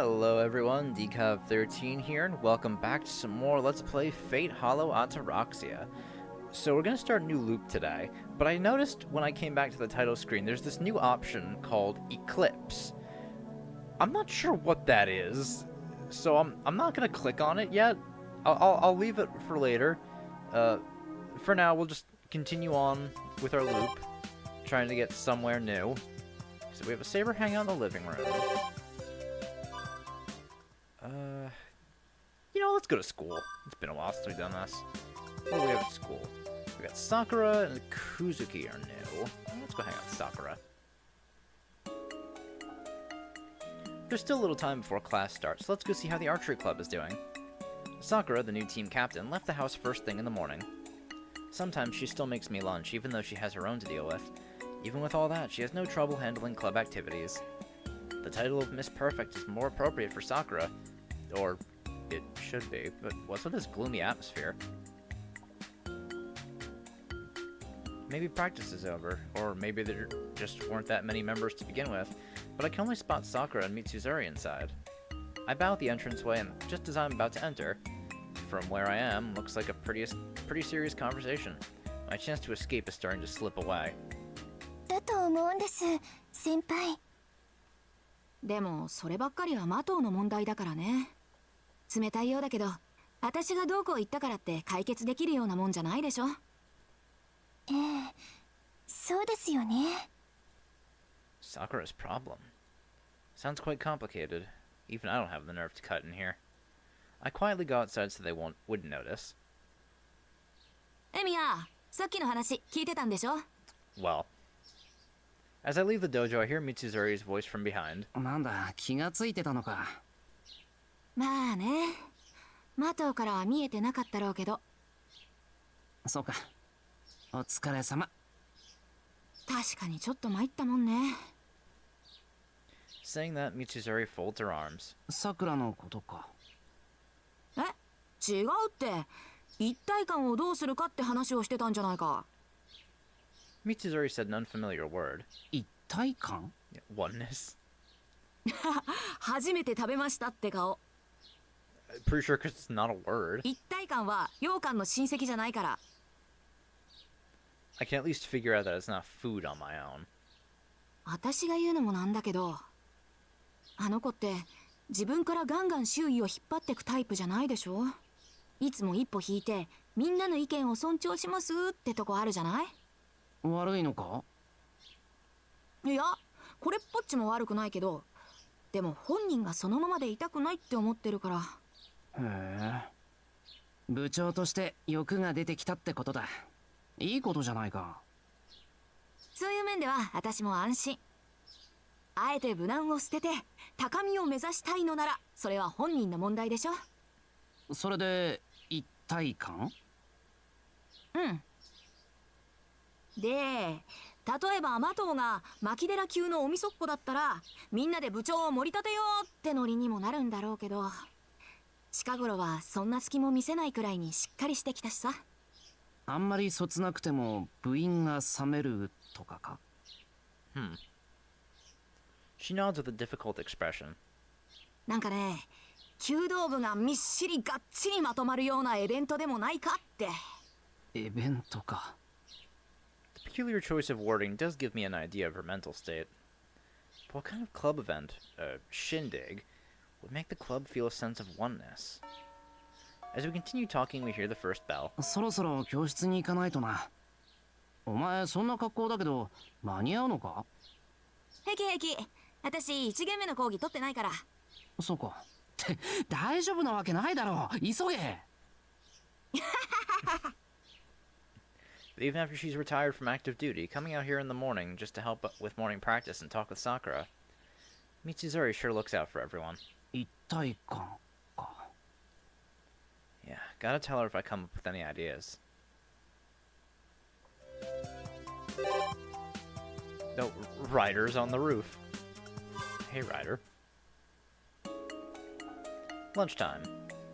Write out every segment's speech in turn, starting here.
Hello everyone, Decav13 here, and welcome back to some more Let's Play Fate Hollow Ataraxia. So we're going to start a new loop today, but I noticed when I came back to the title screen, there's this new option called Eclipse. I'm not sure what that is, so I'm not going to click on it yet. I'll leave it for later. For now, we'll just continue on with our loop, trying to get somewhere new. So we have a saber hanging out in the living room. Let's go to school. It's been a while since we've done this. What do we have at school? We got Sakura and Kuzuki are new. Let's go hang out with Sakura. There's still a little time before class starts, so let's go see how the archery club is doing. Sakura, the new team captain, left the house first thing in the morning. Sometimes she still makes me lunch, even though she has her own to deal with. Even with all that, she has no trouble handling club activities. The title of Miss Perfect is more appropriate for Sakura, or it should be, but what's with this gloomy atmosphere? Maybe practice is over, or maybe there just weren't that many members to begin with, but I can only spot Sakura and Mitsuzuri inside. I bow at the entranceway, and just as I'm about to enter, from where I am, looks like a pretty serious conversation. My chance to escape is starting to slip away. だと思うんです、先輩。でもそればっかりはマトウの問題だからね。冷たいようだけど、私がどうこう言ったからって解決できるようなもんじゃないでしょ。そうですよね。Sakura's problem. Sounds quite complicated. Even I don't have the nerve to cut in here. I quietly go outside so they wouldn't notice. エミヤ、さっきの話聞いてたんでしょ？ Well, as I leave the dojo, I hear Mitsuzuri's voice from behind. なんだ、気がついてたのか。まあね、マトウからは見えてなかったろうけど。そうか。お疲れ様。確かにちょっと参ったもんね。Saying that, Mitsuzuri folds her arms. さくらのことか。違うって。一体感をどうするかって話をしてたんじゃないか。Mitsuzuri said an unfamiliar word. 一体感？ Oneness. 初めて食べましたって顔。Pretty sure because it's not a word. 一体感は羊羹の親戚じゃないから。I can at least figure out that it's not food on my own. 私が言うのもなんだけど、あの子って自分からガンガン周囲を引っ張ってくタイプじゃないでしょ。いつも一歩引いてみんなの意見を尊重しますってとこあるじゃない。悪いのか？いや、これっぽっちも悪くないけど、でも本人がそのままでいたくないって思ってるから。へえ。部長として欲が出てきたってことだ。いいことじゃないか。そういう面では私も安心。あえて無難を捨てて高みを目指したいのなら、それは本人の問題でしょ。それで一体感？うん。で、例えばマトウが牧寺級のおみそっこだったら、みんなで部長を盛り立てようってノリにもなるんだろうけど、近頃はそんな隙も見せないくらいにしっかりしてきたしさ。あんまりそつなくても部員が冷めるとかか？ She nods with a difficult expression. なんかね、弓道部がみっしりがっちりまとまるようなイベントでもないかって。イベントか。The peculiar choice of wording does give me an idea of her mental state. But what kind of club event, shindig, would make the club feel a sense of oneness? As we continue talking, we hear the first bell. そろそろ教室に行かないとな。お前そんな格好だけど間に合うのか？平気平気。私1限目の講義取ってないから。そうか。って大丈夫なわけないだろう。急げ。But even after she's retired from active duty, coming out here in the morning just to help with morning practice and talk with Sakura, Mitsuzuri sure looks out for everyone. 一体感か。Yeah, gotta tell her if I come up with any ideas. No, Ryder's on the roof. Hey, Ryder. Lunchtime.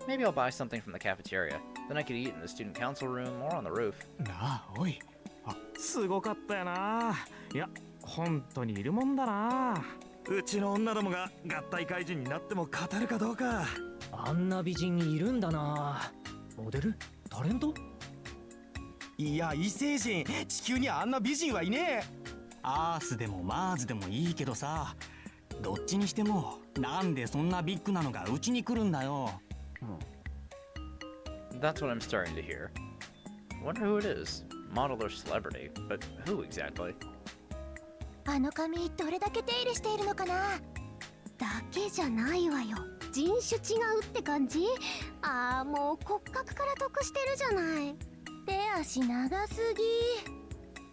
Maybe I'll buy something from the cafeteria. Then I could eat in the student council room or on the roof. なあ、おい。あ、すごかったよな。いや、本当にいるもんだな。うちの女どもが合体怪人になっても勝てるかどうか。あんな美人いるんだな。モデル？タレント？いや異星人、地球にあんな美人はいねえ。アースでもマーズでもいいけどさ、どっちにしてもなんでそんなビッグなのがうちに来るんだよ。That's what I'm starting to hear. Wonder who it is. Model or celebrity, but who exactly? あの髪どれだけ手入れしているのかな。だけじゃないわよ、人種違うって感じ。ああ、もう骨格から得してるじゃない。手足長すぎ。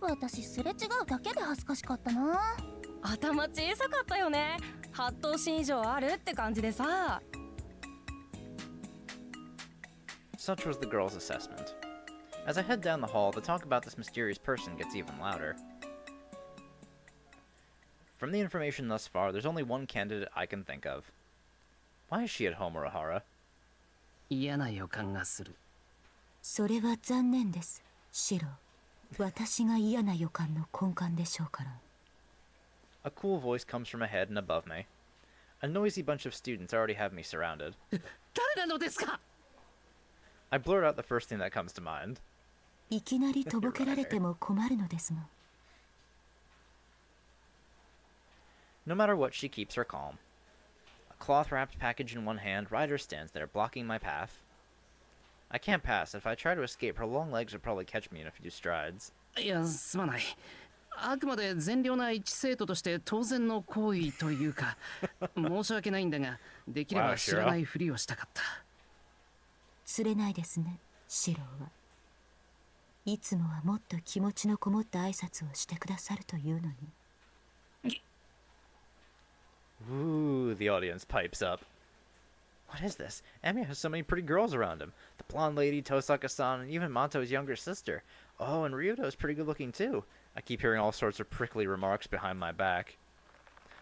私すれ違うだけで恥ずかしかったな。頭小さかったよね。8頭身以上あるって感じでさ。Such was the girl's assessment. As I head down the hall, the talk about this mysterious person gets even louder. From the information thus far, there's only one candidate I can think of. Why is she at home, Urahara? 嫌な予感がする。それは残念です、シロ。私が嫌な予感の根幹でしょうから。A cool voice comes from ahead and above me. A noisy bunch of students already have me surrounded. 誰なのですか？ I blurt out the first thing that comes to mind. いきなりとぼけられても困るのですが。No matter what, she keeps her calm. A cloth-wrapped package in one hand, Ryder stands there, blocking my path. I can't pass. If I try to escape, her long legs would probably catch me in a few strides. いや、すまない。あくまで善良な一生徒として当然の行為というか、申し訳ないんだが、できれば知らないふりをしたかった。釣れないですね、シロは。いつもはもっと気持ちのこもった挨拶をしてくださるというのに。Ooh, the audience pipes up. What is this? Emi has so many pretty girls around him. The blonde lady, Tosaka-san, and even Monto's younger sister. Oh, and Ryudo's pretty good looking too. I keep hearing all sorts of prickly remarks behind my back.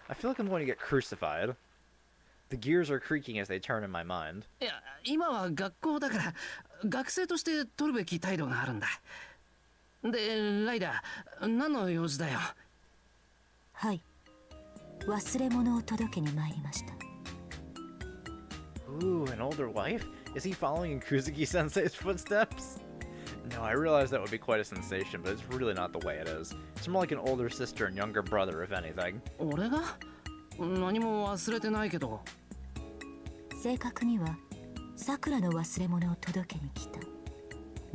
I feel like I'm going to get crucified. The gears are creaking as they turn in my mind. いや、今は学校だから、学生として取るべき態度があるんだ。で、ライダー、何の用事だよ。はい。忘れ物を届けに参りました。Ooh, an older wife? Is he following in Kuzuki-sensei's footsteps? No, I realize that would be quite a sensation, but it's really not the way it is. It's more like an older sister and younger brother, if anything. 俺が？何も忘れてないけど。正確には、さくらの忘れ物を届けに来た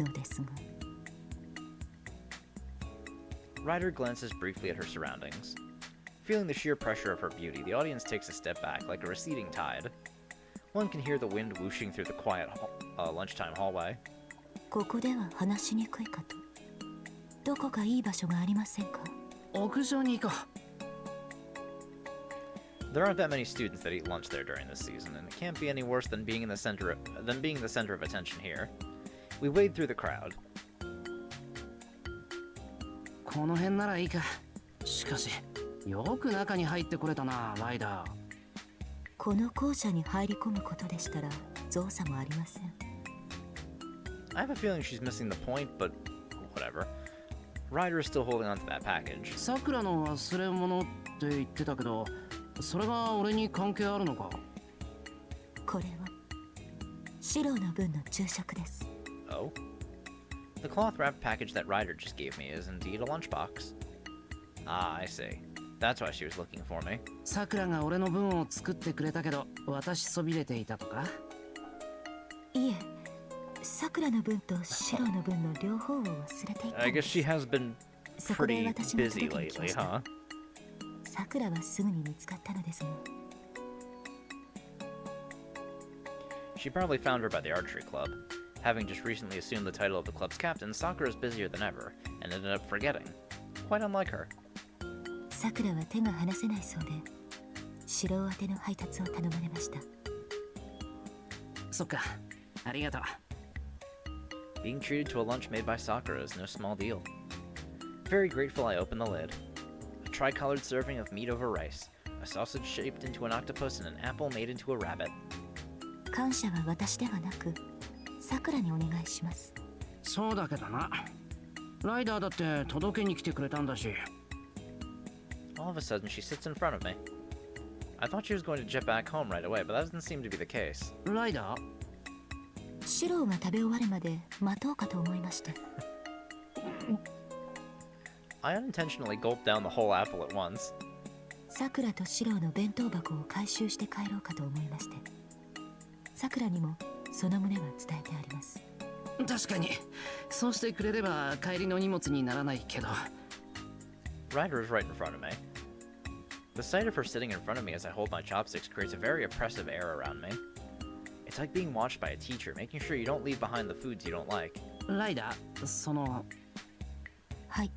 のですが。Ryder glances briefly at her surroundings. Feeling the sheer pressure of her beauty, the audience takes a step back, like a receding tide. One can hear the wind whooshing through the quiet lunchtime hallway. ここでは話しにくいかと。どこかいい場所がありませんか？屋上に行こう。There aren't that many students that eat lunch there during this season, and it can't be any worse than being the center of attention here. We wade through the crowd. この辺ならいいか。しかし、よく中に入ってこれたな、ライダー。この校舎に入り込むことでしたら造作もありません。I have a feeling she's missing the point, but whatever. Ryder is still holding onto that package. さくらの忘れ物って言ってたけど、それが俺に関係あるのか？これはシロの分の昼食です。Oh? The cloth-wrapped package that Ryder just gave me is indeed a lunchbox. Ah, I see. That's why she was looking for me. さくらが俺の分を作ってくれたけど、私そびれていたとか？いえ、さくらの分とシロの分の両方を忘れていたんです。I guess she has been pretty busy lately, huh? さくらはすぐに見つかったのですが。She probably found her by the archery club. Having just recently assumed the title of the club's captain, Sakura is busier than ever, and ended up forgetting. Quite unlike her. さくらは手が離せないそうで、白宛ての配達を頼まれました。そっか、ありがとう。Being treated to a lunch made by Sakura is no small deal. Very grateful, I open the lid. A tricolored serving of meat over rice, a sausage shaped into an octopus, and an apple made into a rabbit. 感謝は私ではなく、さくらにお願いします。そうだけどな。ライダーだって届けに来てくれたんだし。All of a sudden, she sits in front of me. I thought she was going to jet back home right away, but that doesn't seem to be the case. ライダーシローが食べ終わるまで待とうかと思いまして。I unintentionally gulped down the whole apple at once. さくらとシローの弁当箱を回収して帰ろうかと思いまして。さくらにもその旨は伝えてあります。確かにそうしてくれれば帰りの荷物にならないけど。 Ryder is right in front of me. The sight of her sitting in front of me as I hold my chopsticks creates a very oppressive air around me. It's like being watched by a teacher, making sure you don't leave behind the foods you don't like. ライダー、そのはい、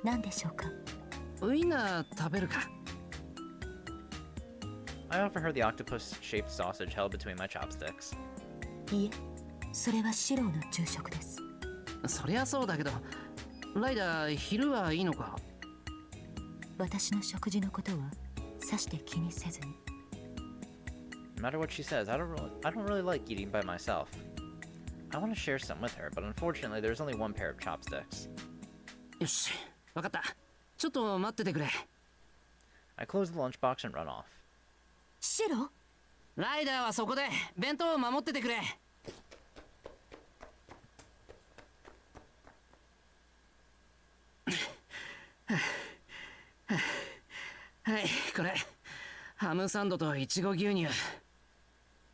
何でしょうか。ウインナー食べるか。 I offer her the octopus-shaped sausage held between my chopsticks. いえ、それはシローの昼食です。そりゃそうだけど、ライダー、昼はいいのか。私の食事のことはさして気にせずに。No matter what she says, I don't really like eating by myself. I want to share some with her, but unfortunately there's only one pair of chopsticks. よし、わかった。ちょっと待っててくれ。I close the lunchbox and run off. シロー？ライダーはそこで弁当を守っててくれ。はい、これハムサンドといちご牛乳。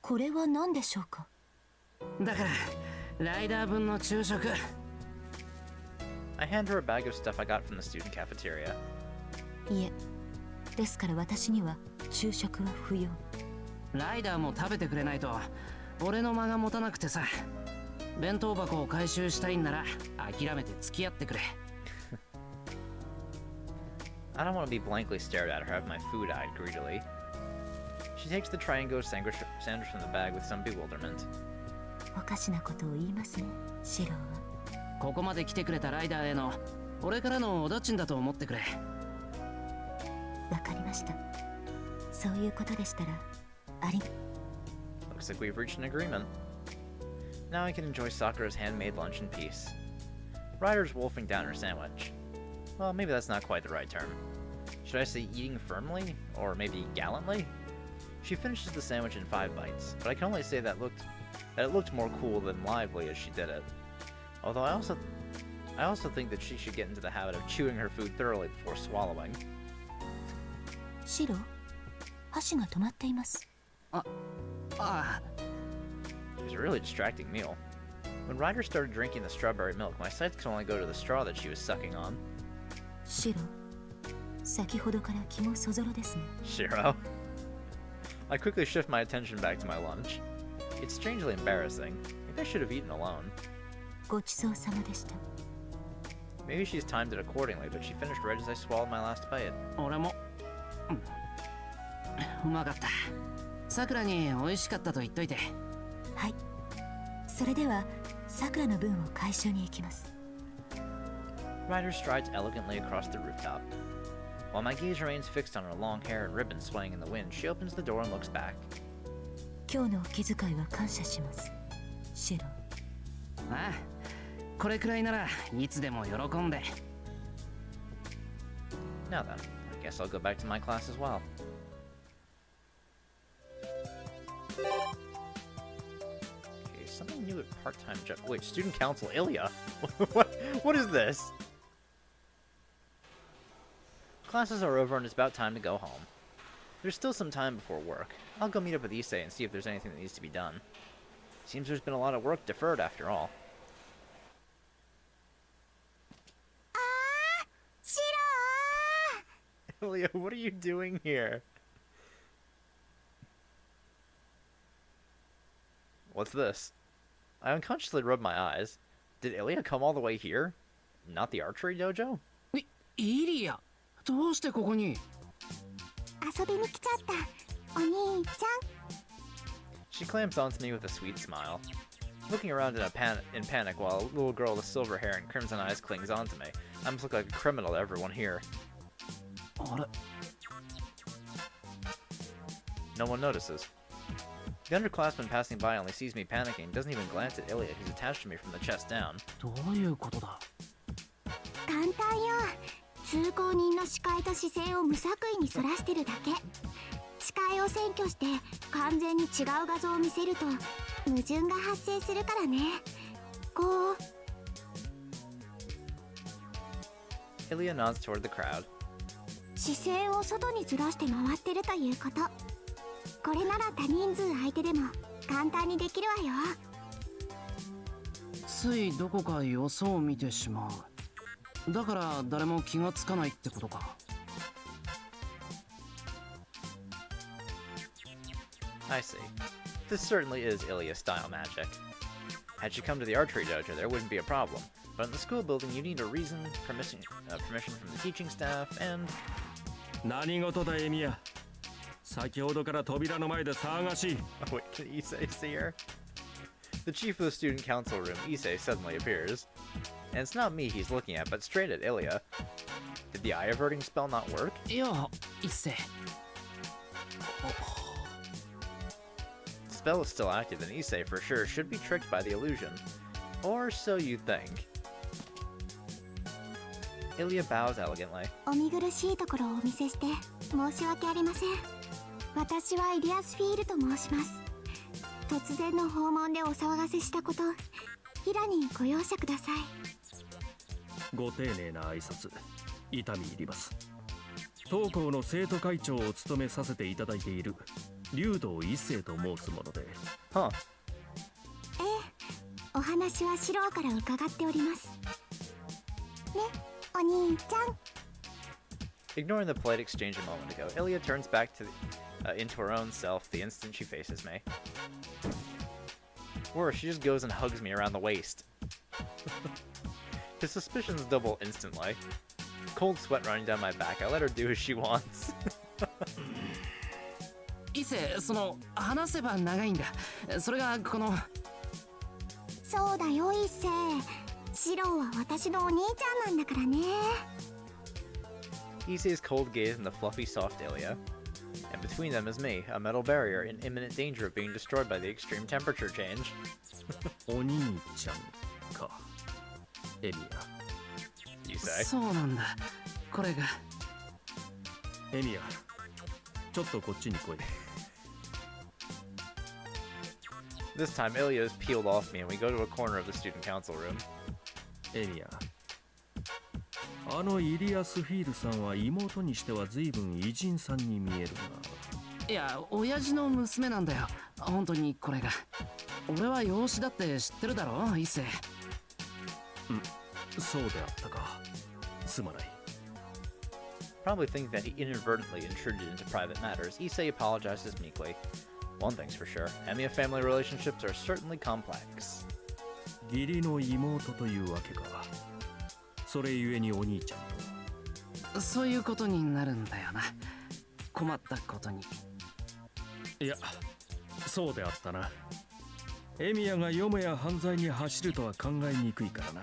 これは何でしょうか。だからライダー分の昼食。 I hand her a bag of stuff I got from the student cafeteria. いえ、ですから私には昼食は不要。ライダーも食べてくれないと俺の間が持たなくてさ。弁当箱を回収したいんなら諦めて付き合ってくれ。I don't want to be blankly stared at or have my food eyed greedily. She takes the triangle sandwich from the bag with some bewilderment. おかしなことを言いますね、シローは。ここまで来てくれたライダーへの俺からのおだちんだと思ってくれ。わかりました。そういうことでしたら、あり。 Looks like we've reached an agreement. Now I can enjoy Sakura's handmade lunch in peace. Ryder's wolfing down her sandwich. Well, maybe that's not quite the right term. Should I say eating firmly? Or maybe gallantly? She finishes the sandwich in 5 bites, but I can only say that it looked more cool than lively as she did it. Although I also think that she should get into the habit of chewing her food thoroughly before swallowing. シロー、箸が止まっています。ああ。 It was a really distracting meal. When Ryder started drinking the strawberry milk, my sights could only go to the straw that she was sucking on. シロー、先ほどから気もそぞろですね。 Shiro. I quickly shift my attention back to my lunch. It's strangely embarrassing. Maybe I should have eaten alone. ごちそうさまでした。 Maybe she's timed it accordingly, but she finished right as I swallowed my last bite. 俺も。うまかった。さくらに美味しかったと言っといて。はい。それでは、さくらの分を回収に行きます。 Ryder strides elegantly across the rooftop. While my gaze remains fixed on her long hair and ribbons swaying in the wind, she opens the door and looks back. 今日のお気遣いは感謝します、シロー。ああ、これくらいならいつでも喜んで。 Now then, I guess I'll go back to my class as well. Okay, something new at part-time job. Wait, student council, Ilya? What is this? Classes are over and it's about time to go home. There's still some time before work. I'll go meet up with Issei and see if there's anything that needs to be done. Seems there's been a lot of work deferred after all. Ilya, what are you doing here? What's this? I unconsciously rubbed my eyes. Did Ilya come all the way here? Not the archery dojo? イリア、どうしてここに？遊びに来ちゃった、お兄ちゃん。 She clamps onto me with a sweet smile. Looking around in panic while a little girl with silver hair and crimson eyes clings onto me. I must look like a criminal to everyone here. あれ？ No one notices. The underclassman passing by only sees me panicking and doesn't even glance at Ilya, who's attached to me from the chest down. どういうことだ？簡単よ。通行人の視界と視線を無作為にそらしてるだけ。視界を占拠して完全に違う画像を見せると矛盾が発生するからね。こう Ilya nods toward the crowd. 視線を外にずらして回ってるということ。これなら多人数相手でも簡単にできるわよ。ついどこかよそを見てしまう。だから誰も気がつかないってことか。I see. This certainly is Ilya-style magic. Had she come to the archery dojo, there wouldn't be a problem. But in the school building, you need a reason, permission from the teaching staff, and... 何事だエミヤ。先ほどから扉の前で騒がしい。 Oh wait, can Issei see her? The chief of the student council room, Issei, suddenly appears. And it's not me he's looking at, but straight at Ilya. Did the eye averting spell not work? いや、一世。The spell is still active, and Issei, for sure, should be tricked by the illusion. Or so you think. Ilya bows elegantly. お見苦しいところをお見せして申し訳ありません。私はイリアスフィールと申します。突然の訪問でお騒がせしたこと、平にご容赦ください。ご丁寧な挨拶、痛み入ります。当校の生徒会長を務めさせていただいている竜道一世と申すもので。Huh. ええ、お話はシローから伺っております。ね、お兄ちゃん。Ignoring the polite exchange a moment ago, Ilya turns back into her own self the instant she faces me. Or she just goes and hugs me around the waist. His suspicions double instantly. Cold sweat running down my back, I let her do as she wants. 伊勢、話せば長いんだ。それがこの。そうだよ、一世。シローは私のお兄ちゃんなんだからね。Issei's cold gaze and the fluffy, soft Ilya. And between them is me, a metal barrier in imminent danger of being destroyed by the extreme temperature change. お兄ちゃんか。エミヤ。You say? そうなんだ。これが。エミヤ。ちょっとこっちに来い。This time, Ilya is peeled off me and we go to a corner of the student council room. エミヤ。あのイリアスフィールさんは妹にしては随分偉人さんに見えるいや、親父の娘なんだよ。本当にこれが。俺は養子だって知ってるだろ、伊勢。そうであったか。すまない。Probably think that he inadvertently intruded into private matters, Issei apologizes meekly. One thing's for sure, Emiya family relationships are certainly complex. 義理の妹というわけか。それゆえにお兄ちゃんと。そういうことになるんだよな。困ったことに。いや、そうであったな。エミヤがよもや犯罪に走るとは考えにくいからな。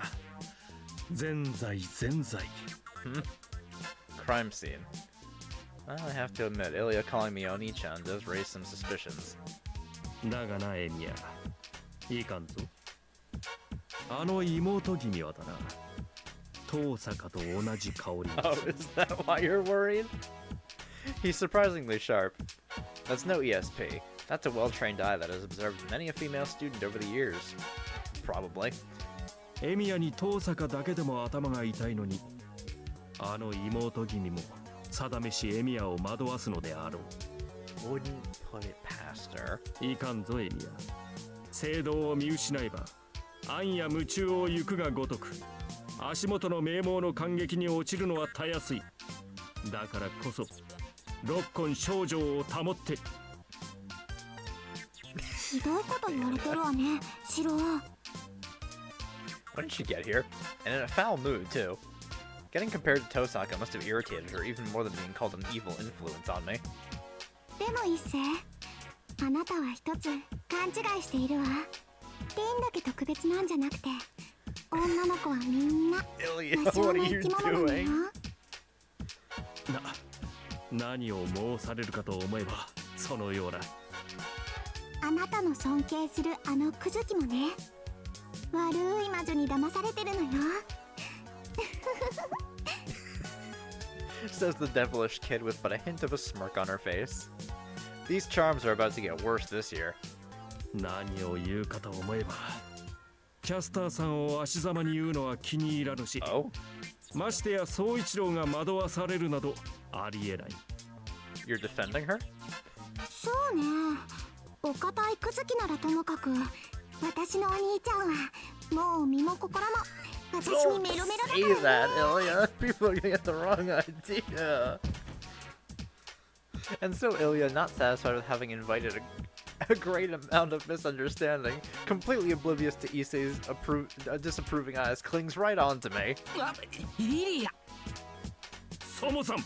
全罪全罪。Crime scene. Well, I have to admit, Ilya calling me Oni-chan does raise some suspicions. だがな、エミヤ。いいかんぞ。あの妹君はだな。遠坂と同じ香り。Oh, is that why you're worried? He's surprisingly sharp. That's no ESP. That's a well-trained eye that has observed many a female student over the years. Probably. エミヤに遠坂だけでも頭が痛いのに、あの妹君も定めしエミヤを惑わすのであろう。Wouldn't put it past her. いかんぞエミヤ。聖堂を見失えば、暗や夢中を行くがごとく、足元の名門の感激に落ちるのはたやすい。だからこそ、六根少女を保って。ひどいこと言われてるわね、シロー。When did she get here? And in a foul mood, too. Getting compared to Tosaka must have irritated her even more than being called an evil influence on me. でも一世、あなたは一つ勘違いしているわ。リンだけ特別なんじゃなくて、女の子はみんな無償の生き物なのよ。何を申されるかと思えばそのような。あなたの尊敬するあのクズキもね、悪い魔女に騙されてるのよ。Says the devilish kid with but a hint of a smirk on her face. These charms are about to get worse this year. 何を言うかと思えばキャスターさんを足ざまに言うのは気に入らぬし Oh? ましてや宗一郎が惑わされるなどありえない You're defending her? そうね。お堅いクズキならともかく、私のお兄ちゃんはもう身も心も私にメロメロだからね。 Say that, Ilya. People are gonna get the wrong idea. And so Ilya, not satisfied with having invited a great amount of misunderstanding, completely oblivious to Issei's disapproving eyes, clings right on to me. リリア。そもそも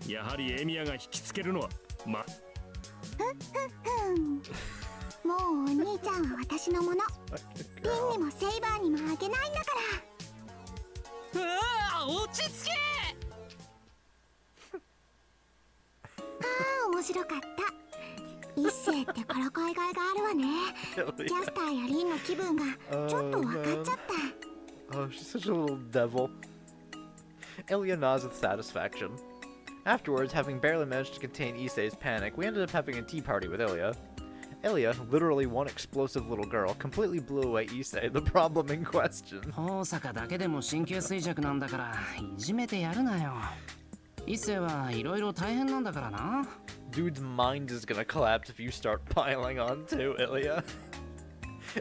やはりエミヤが引きつけるのはもうお兄ちゃんは私のもの。ピンにもセイバーにもあげないんだから。うわあ、落ち着け。ああ、面白かった。一世ってからかいがいがあるわね。キャスターやリンの気分がちょっと分かっちゃった。Oh, she's such a little devil. Ilya nods with satisfaction. Afterwards, having barely managed to contain Issei's panic, we ended up having a tea party with Ilya. Ilya, literally one explosive little girl, completely blew away Issei, the problem in question. 大阪だけでも神経衰弱なんだからいじめてやるなよ。一世はいろいろ大変なんだからな。Dude's mind is gonna collapse if you start piling on too, Ilya.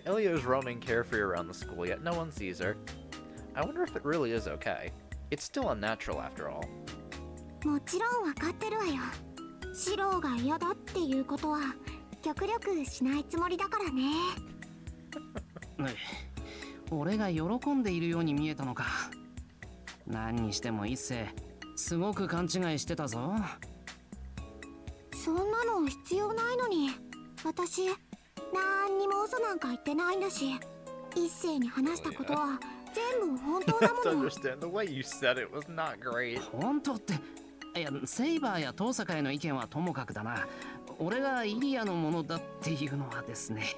Ilya is roaming carefree around the school, yet no one sees her. I wonder if it really is okay. It's still unnatural after all. もちろん分かってるわよ。シローが嫌だっていうことは極力しないつもりだからね。俺が喜んでいるように見えたのか。何にしても一世すごく勘違いしてたぞ。そんなの必要ないのに。私何にも嘘なんか言ってないんだし、一世に話したことは全部本当 You だ have to もの。 understand, the way you said it was not great. 本当って、いやセイバーや遠坂への意見はともかくだな。俺がイリアのものだっていうのはですね。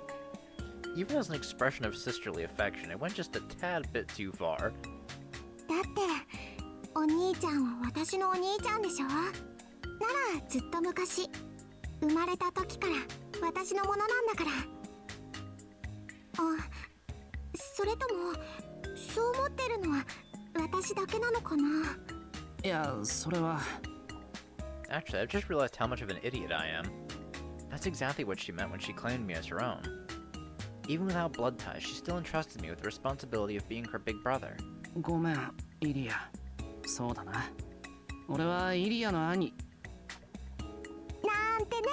Even as an expression of sisterly affection, it went just a tad bit too far. だってお兄ちゃんは私のお兄ちゃんでしょ。ならずっと昔生まれた時から私のものなんだから。あ、それともそう思ってるのは私だけなのかな。いや、それは。Actually, I've just realized how much of an idiot I am. That's exactly what she meant when she claimed me as her own. Even without blood ties, she still entrusted me with the responsibility of being her big brother. ごめん、イリア。そうだな。俺はイリアの兄。なんてね。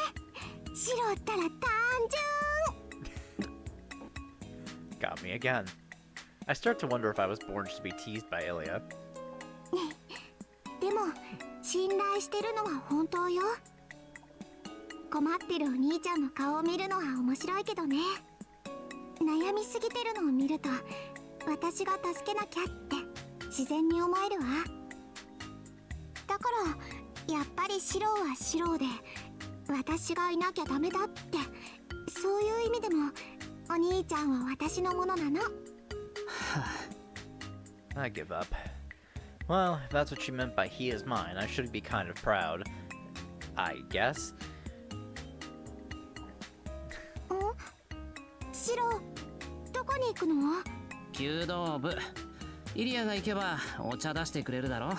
シロったら単純。 Got me again. I start to wonder if I was born just to be teased by Ilya. でも信頼してるのは本当よ。困ってるお兄ちゃんの顔を見るのは面白いけどね。悩みすぎてるのを見ると私が助けなきゃって自然に思えるわ。だからやっぱりシローはシローで私がいなきゃダメだって、そういう意味でもお兄ちゃんは私のものなの。I give up. Well, if that's what she meant by he is mine, I should be kind of proud. I guess. シロー、どこに行くの？弓道部。イリアが行けばお茶出してくれるだろ。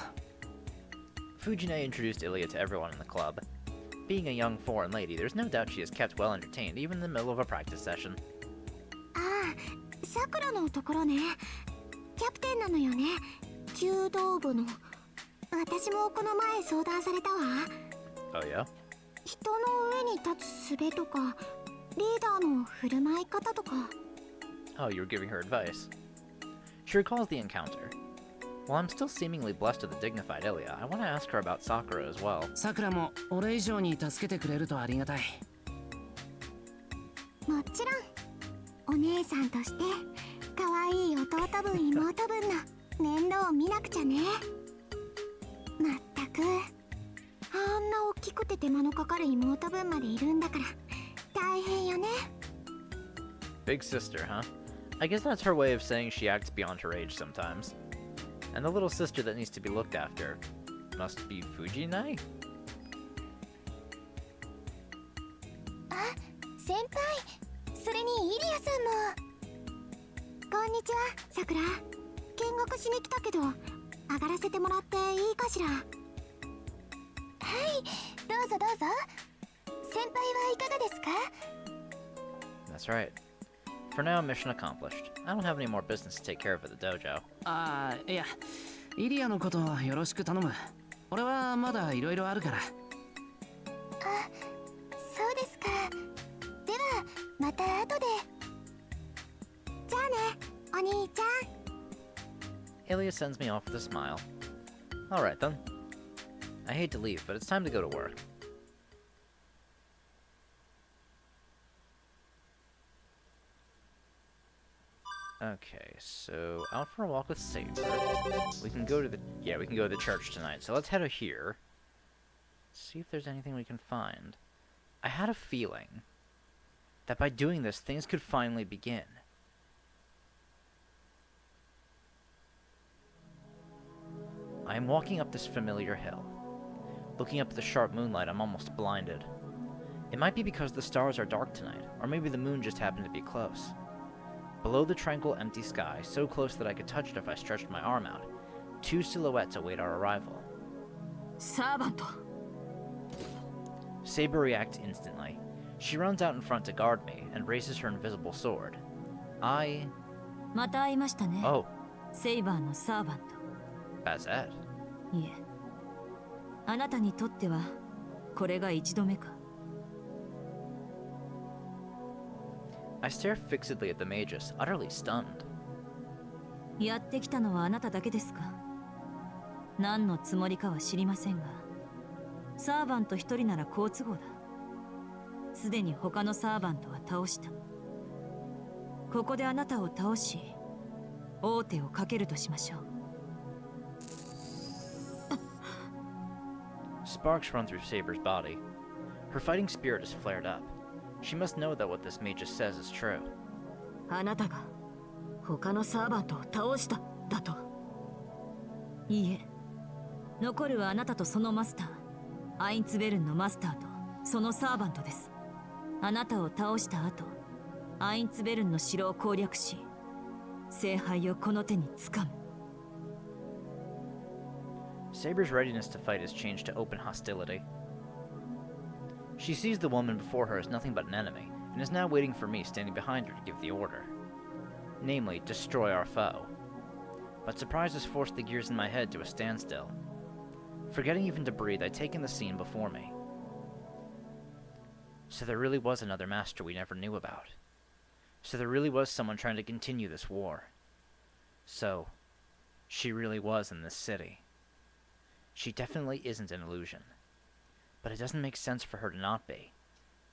Fujine introduced Ilya to everyone in the club. Being a young foreign lady, there's no doubt she is kept well entertained, even in the middle of a practice session. ああ、さくらのところね。キャプテンなのよね。弓道部の。私もこの前相談されたわ。 Oh yeah? 人の上に立つ術とか、リーダーの振る舞い方とか。 Oh, you were giving her advice. She recalls the encounter. While I'm still seemingly blessed with a dignified Ilya, I want to ask her about Sakura as well. さくらも俺以上に助けてくれるとありがたい。もちろん、お姉さんとして可愛い弟分妹分の面倒を見なくちゃね。まったく、あんな大きくて手間のかかる妹分までいるんだから大変よね。 Big sister, huh? I guess that's her way of saying she acts beyond her age sometimes. And the little sister that needs to be looked after must be Fujine? 先輩、それにイリアさんも。こんにちは、さくら。見学しに来たけど、上がらせてもらっていいかしら。はい、どうぞどうぞ。先輩はいかがですか？ That's right. For now, mission accomplished. I don't have any more business to take care of at the dojo. ああ、いや、イリアのことよろしく頼む。俺はまだいろいろあるから。あ、そうですか。では、また後で。じゃあね、お兄ちゃん。Ilya sends me off with a smile. Alright then. I hate to leave, but it's time to go to work. Okay, so out for a walk with Saber. We can go to the church tonight. So let's head over here. See if there's anything we can find. I had a feeling that by doing this, things could finally begin. I am walking up this familiar hill. Looking up at the sharp moonlight, I'm almost blinded. It might be because the stars are dark tonight, or maybe the moon just happened to be close. Below the tranquil empty sky, so close that I could touch it if I stretched my arm out, two silhouettes await our arrival. Servant. Saber reacts instantly. She runs out in front to guard me and raises her invisible sword. Oh, また会いましたね。 oh, セイバーのサーバント。 Bazette. いえ、あなたにとってはこれが一度目か。I stare fixedly at the Magus, utterly stunned. やってきたのはあなただけですか？何のつもりかは知りませんが、サーバント一人なら好都合だ。すでに他のサーバントは倒した。ここであなたを倒し、王手をかけるとしましょう。Sparks run through Saber's body. Her fighting spirit is flared up. She must know that what this Mage says is true. あなたが他のサーバントを倒しただと。いいえ、残るはあなたとそのマスター、アインツベルンのマスターとそのサーバントです。あなたを倒した後、アインツベルンの城を攻略し、聖杯をこの手に掴む。Saber's readiness to fight has changed to open hostility. She sees the woman before her as nothing but an enemy, and is now waiting for me standing behind her to give the order. Namely, destroy our foe. But surprise has forced the gears in my head to a standstill. Forgetting even to breathe, I take in the scene before me. So there really was another master we never knew about. So there really was someone trying to continue this war. So, she really was in this city. She definitely isn't an illusion. But it doesn't make sense for her to not be.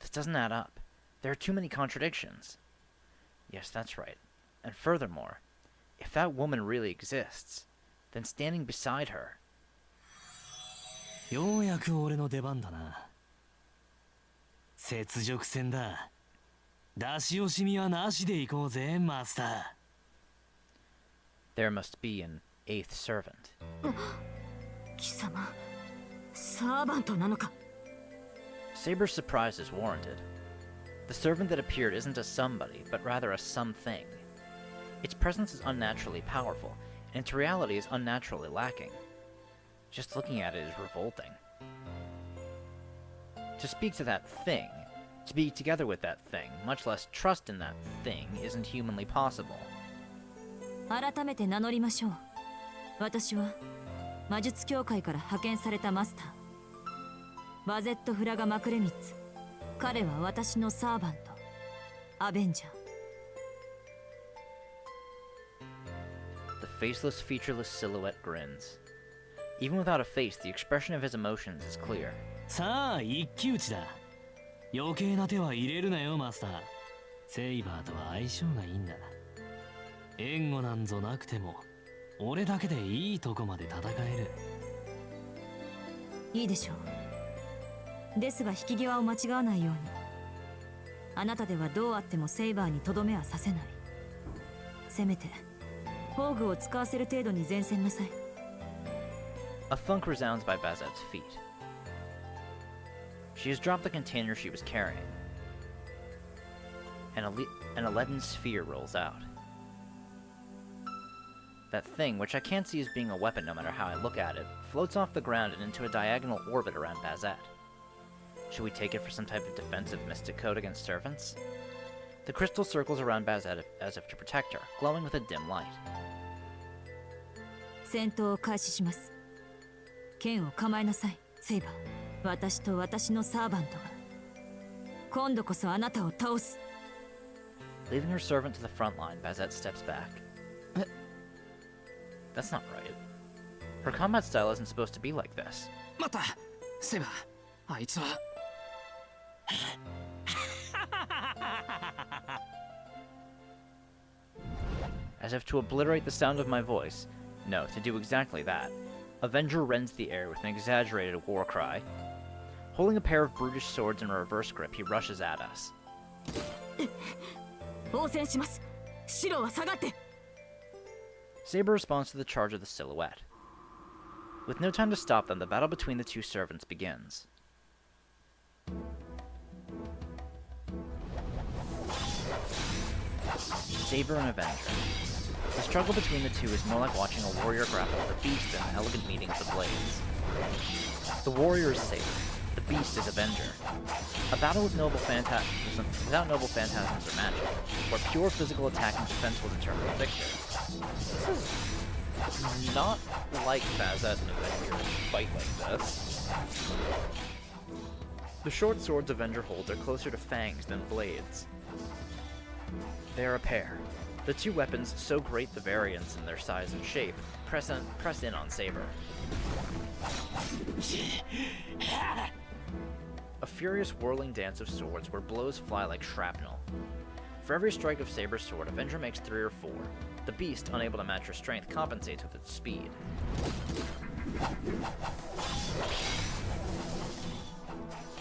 This doesn't add up. There are too many contradictions. Yes, that's right. And furthermore, if that woman really exists, then standing beside her... ようやく俺の出番だな。雪辱戦だ。出し惜しみはなしで行こうぜ、マスター。There must be an eighth servant. 貴様、サーバントなのか？ Saber's surprise is warranted. The servant that appeared isn't a somebody, but rather a something. Its presence is unnaturally powerful, and its reality is unnaturally lacking. Just looking at it is revolting. To speak to that thing, to be together with that thing, much less trust in that thing, isn't humanly possible. 改めて名乗りましょう。私は魔術協会から派遣されたマスター、バゼット・フラガ・マクレミッツ。彼は私のサーバント、アベンジャー。The faceless, featureless silhouette grins. Even without a face, the expression of his emotions is clear. さあ、一騎打ちだ。余計な手は入れるなよ、マスター。セイバーとは相性がいいんだ。援護なんぞなくても、俺だけでいいとこまで戦える。いいでしょう。ですが引き際を間違わないように。あなたではどうあってもセイバーにとどめはさせない。せめて宝具を使わせる程度に前線なさい。A thunk resounds by Bazette's feet. She has dropped the container she was carrying. and a leaden sphere rolls out. That thing, which I can't see as being a weapon no matter how I look at it, floats off the ground and into a diagonal orbit around Bazette. Should we take it for some type of defensive mystic code against servants? The crystal circles around Bazette as if to protect her, glowing with a dim light. 戦闘を開始します。剣を構えなさい、セイバー。私と私のサーバントが今度こそあなたを倒す。Leaving her servant to the front line, Bazette steps back. That's not right. Her combat style isn't supposed to be like this. 待ったセイバー、あいつはAs if to obliterate the sound of my voice, no, to do exactly that, Avenger rends the air with an exaggerated war cry. Holding a pair of brutish swords in a reverse grip, he rushes at us. 応戦します。白は下がって。 Saber responds to the charge of the silhouette. With no time to stop them, the battle between the two servants begins. Saber and Avenger. The struggle between the two is more like watching a warrior grapple with a beast than an elegant meeting of the blades. The warrior is Saber. The beast is Avenger. A battle with without noble phantasms or magic, where pure physical attack and defense will determine the victor. This is not like Bazette and Avenger fight like this. The short swords Avenger holds are closer to fangs than blades. They are a pair. The two weapons, so great the variance in their size and shape, press in on Saber. A furious whirling dance of swords where blows fly like shrapnel. For every strike of Saber's sword, Avenger makes 3 or 4. The beast, unable to match her strength, compensates with its speed.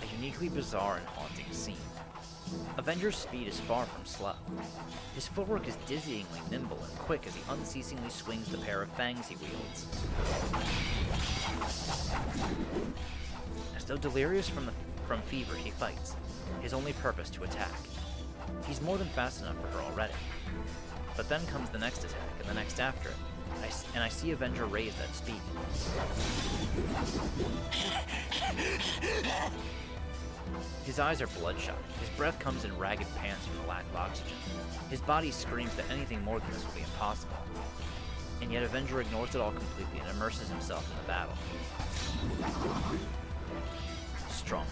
A uniquely bizarre and haunting scene. Avenger's speed is far from slow. His footwork is dizzyingly nimble and quick as he unceasingly swings the pair of fangs he wields. As though delirious from fever, he fights, his only purpose to attack. He's more than fast enough for her already. But then comes the next attack, and the next after it, and I see Avenger raise that speed. His eyes are bloodshot, his breath comes in ragged pants from the lack of oxygen. His body screams that anything more than this will be impossible. And yet Avenger ignores it all completely and immerses himself in the battle. Stronger.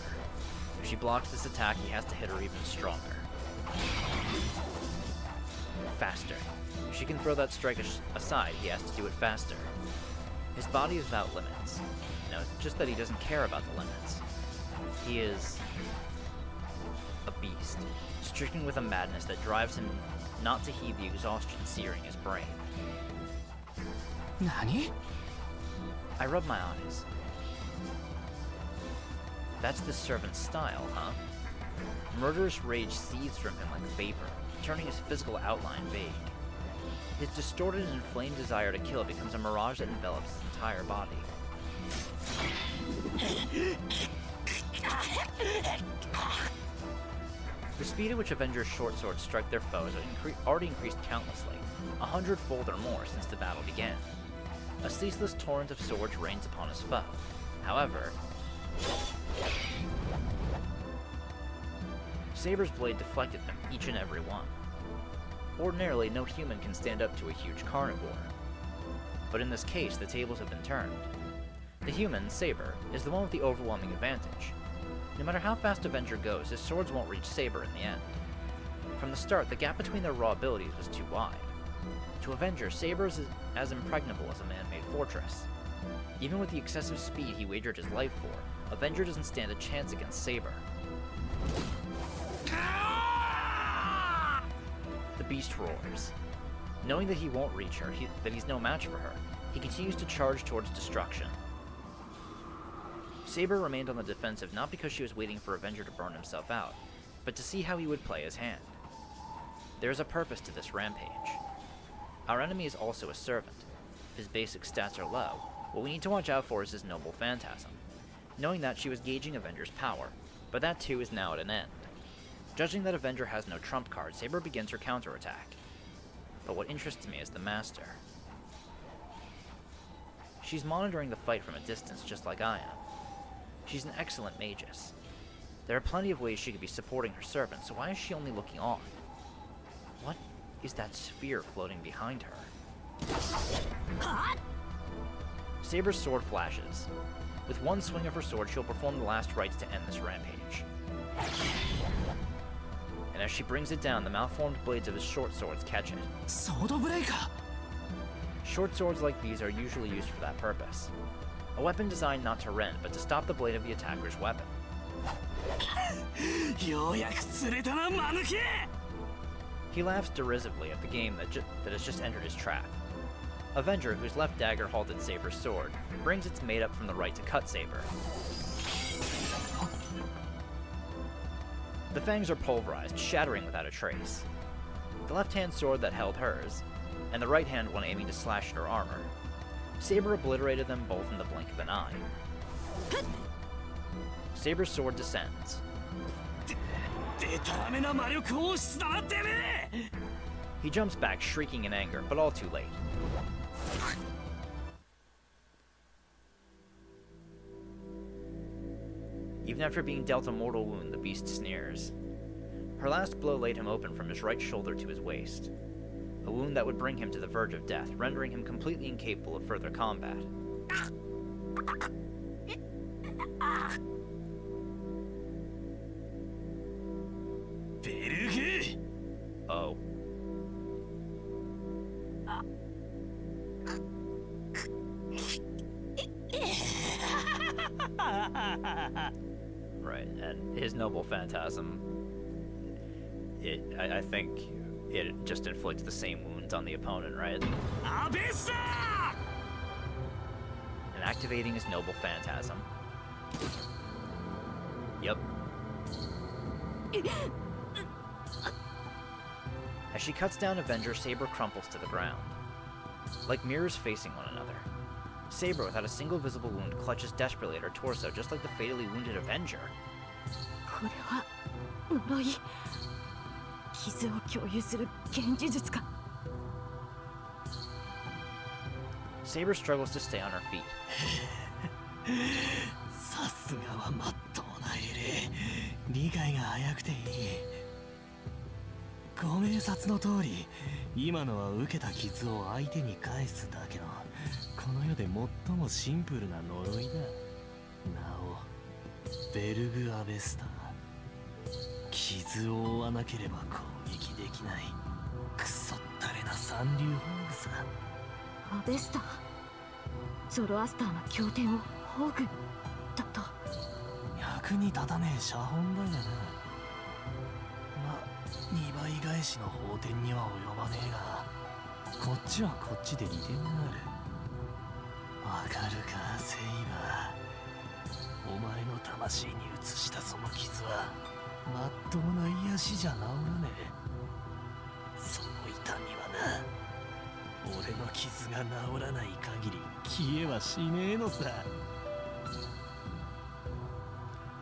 If she blocks this attack, he has to hit her even stronger. Faster. If she can throw that strike aside, he has to do it faster. His body is without limits. No, it's just that he doesn't care about the limits. He is a beast, stricken with a madness that drives him not to heed the exhaustion searing his brain. Nani? I rub my eyes. That's the servant's style, huh? Murderous rage seethes from him like vapor, turning his physical outline vague. His distorted and inflamed desire to kill becomes a mirage that envelops his entire body. The speed at which Avenger's short swords strike their foes already increased countlessly, 100-fold or more since the battle began. A ceaseless torrent of swords rains upon his foe. However, Saber's blade deflected them, each and every one. Ordinarily, no human can stand up to a huge carnivore. But in this case, the tables have been turned. The human, Saber, is the one with the overwhelming advantage. No matter how fast Avenger goes, his swords won't reach Saber in the end. From the start, the gap between their raw abilities was too wide. To Avenger, Saber is as impregnable as a man-made fortress. Even with the excessive speed he wagered his life for, Avenger doesn't stand a chance against Saber. The beast roars. Knowing that he won't reach her, that he's no match for her, he continues to charge towards destruction. Saber remained on the defensive not because she was waiting for Avenger to burn himself out, but to see how he would play his hand. There is a purpose to this rampage. Our enemy is also a servant. If his basic stats are low, what we need to watch out for is his noble phantasm. Knowing that, she was gauging Avenger's power, but that too is now at an end. Judging that Avenger has no trump card, Saber begins her counterattack. But what interests me is the Master. She's monitoring the fight from a distance just like I am. She's an excellent magus. There are plenty of ways she could be supporting her servant, so why is she only looking on? What is that sphere floating behind her? Saber's sword flashes. With one swing of her sword, she'll perform the last rites to end this rampage. And as she brings it down, the malformed blades of his short swords catch it. Short swords like these are usually used for that purpose. A weapon designed not to rend, but to stop the blade of the attacker's weapon. He laughs derisively at the game that has just entered his trap. Avenger, whose left dagger halted Saber's sword, brings its mate up from the right to cut Saber. The fangs are pulverized, shattering without a trace. The left-hand sword that held hers, and the right-hand one aiming to slash at her armor. Saber obliterated them both in the blink of an eye. Saber's sword descends. He jumps back, shrieking in anger, but all too late. Even after being dealt a mortal wound, the beast sneers. Her last blow laid him open from his right shoulder to his waist. A wound that would bring him to the verge of death, rendering him completely incapable of further combat. Oh. Right, and his noble phantasm, I think it just inflicts the same wounds on the opponent, right? And activating his noble phantasm. Yep. As she cuts down Avenger, Saber crumples to the ground. Like mirrors facing one another. Saber, without a single visible wound, clutches desperately at her torso, just like the fatally wounded Avenger. Saber struggles to stay on her feet.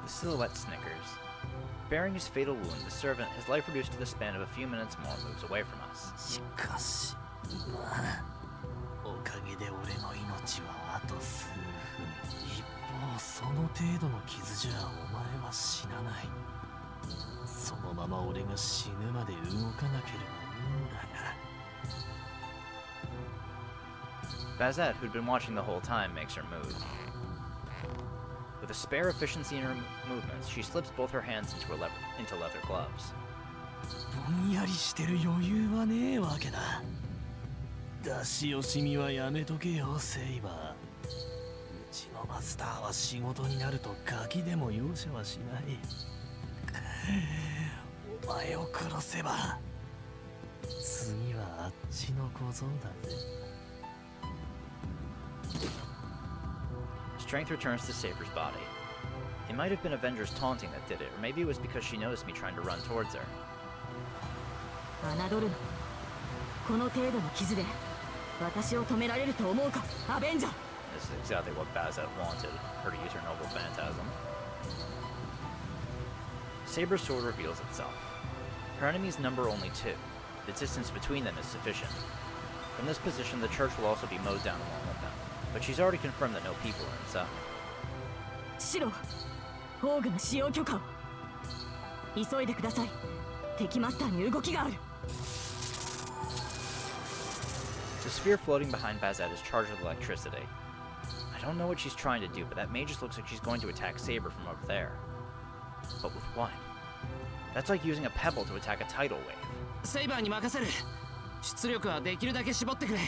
The silhouette snickers. Bearing his fatal wound, the servant, his life reduced to the span of a few minutes more, moves away from us. Bazette, who'd been watching the whole time, makes her move. With a spare efficiency in her movements, she slips both her hands into leather gloves. Strength returns to Saber's body. It might have been Avenger's taunting that did it, or maybe it was because she noticed me trying to run towards her. This is exactly what Bazette wanted, her to use her noble phantasm. Saber's sword reveals itself. Her enemies number only 2. The distance between them is sufficient. From this position, the church will also be mowed down along with them, but she's already confirmed that no people are inside. シロ、オーグの使用許可を。急いでください。敵マスターに動きがある。The sphere floating behind Bazette is charged with electricity. I don't know what she's trying to do, but that mage just looks like she's going to attack Saber from over there. But with what? That's like using a pebble to attack a tidal wave. セイバーに任せる。出力はできるだけ絞ってくれ。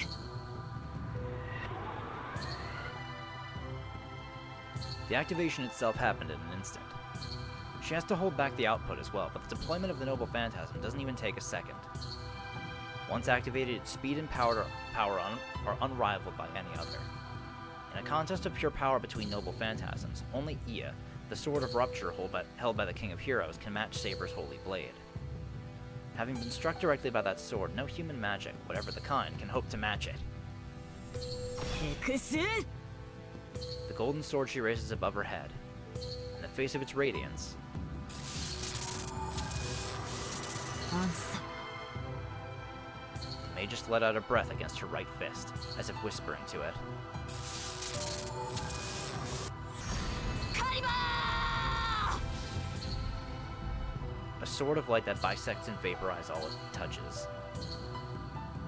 The activation itself happened in an instant. She has to hold back the output as well, but the deployment of the Noble Phantasm doesn't even take a second. Once activated, its speed and power are unrivaled by any other. In a contest of pure power between Noble Phantasms, only Ia, the Sword of Rupture held by the King of Heroes, can match Saber's Holy Blade. Having been struck directly by that sword, no human magic, whatever the kind, can hope to match it. The golden sword she raises above her head. In the face of its radiance, the mage just let out a breath against her right fist, as if whispering to it. A sword of light that bisects and vaporizes all it touches.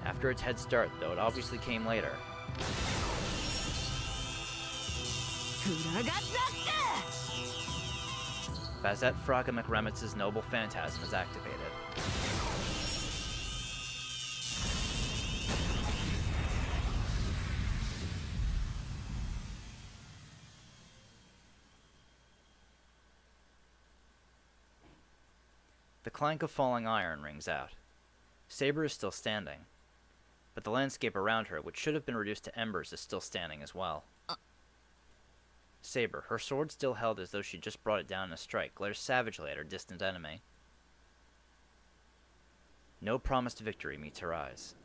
After its head start, though it obviously came later. Bazette Fraga McRemitz's Noble Phantasm is activated. The clank of falling iron rings out. Saber is still standing, but the landscape around her, which should have been reduced to embers, is still standing as well. Saber, her sword still held as though she just brought it down in a strike, glares savagely at her distant enemy. No promised victory meets her eyes.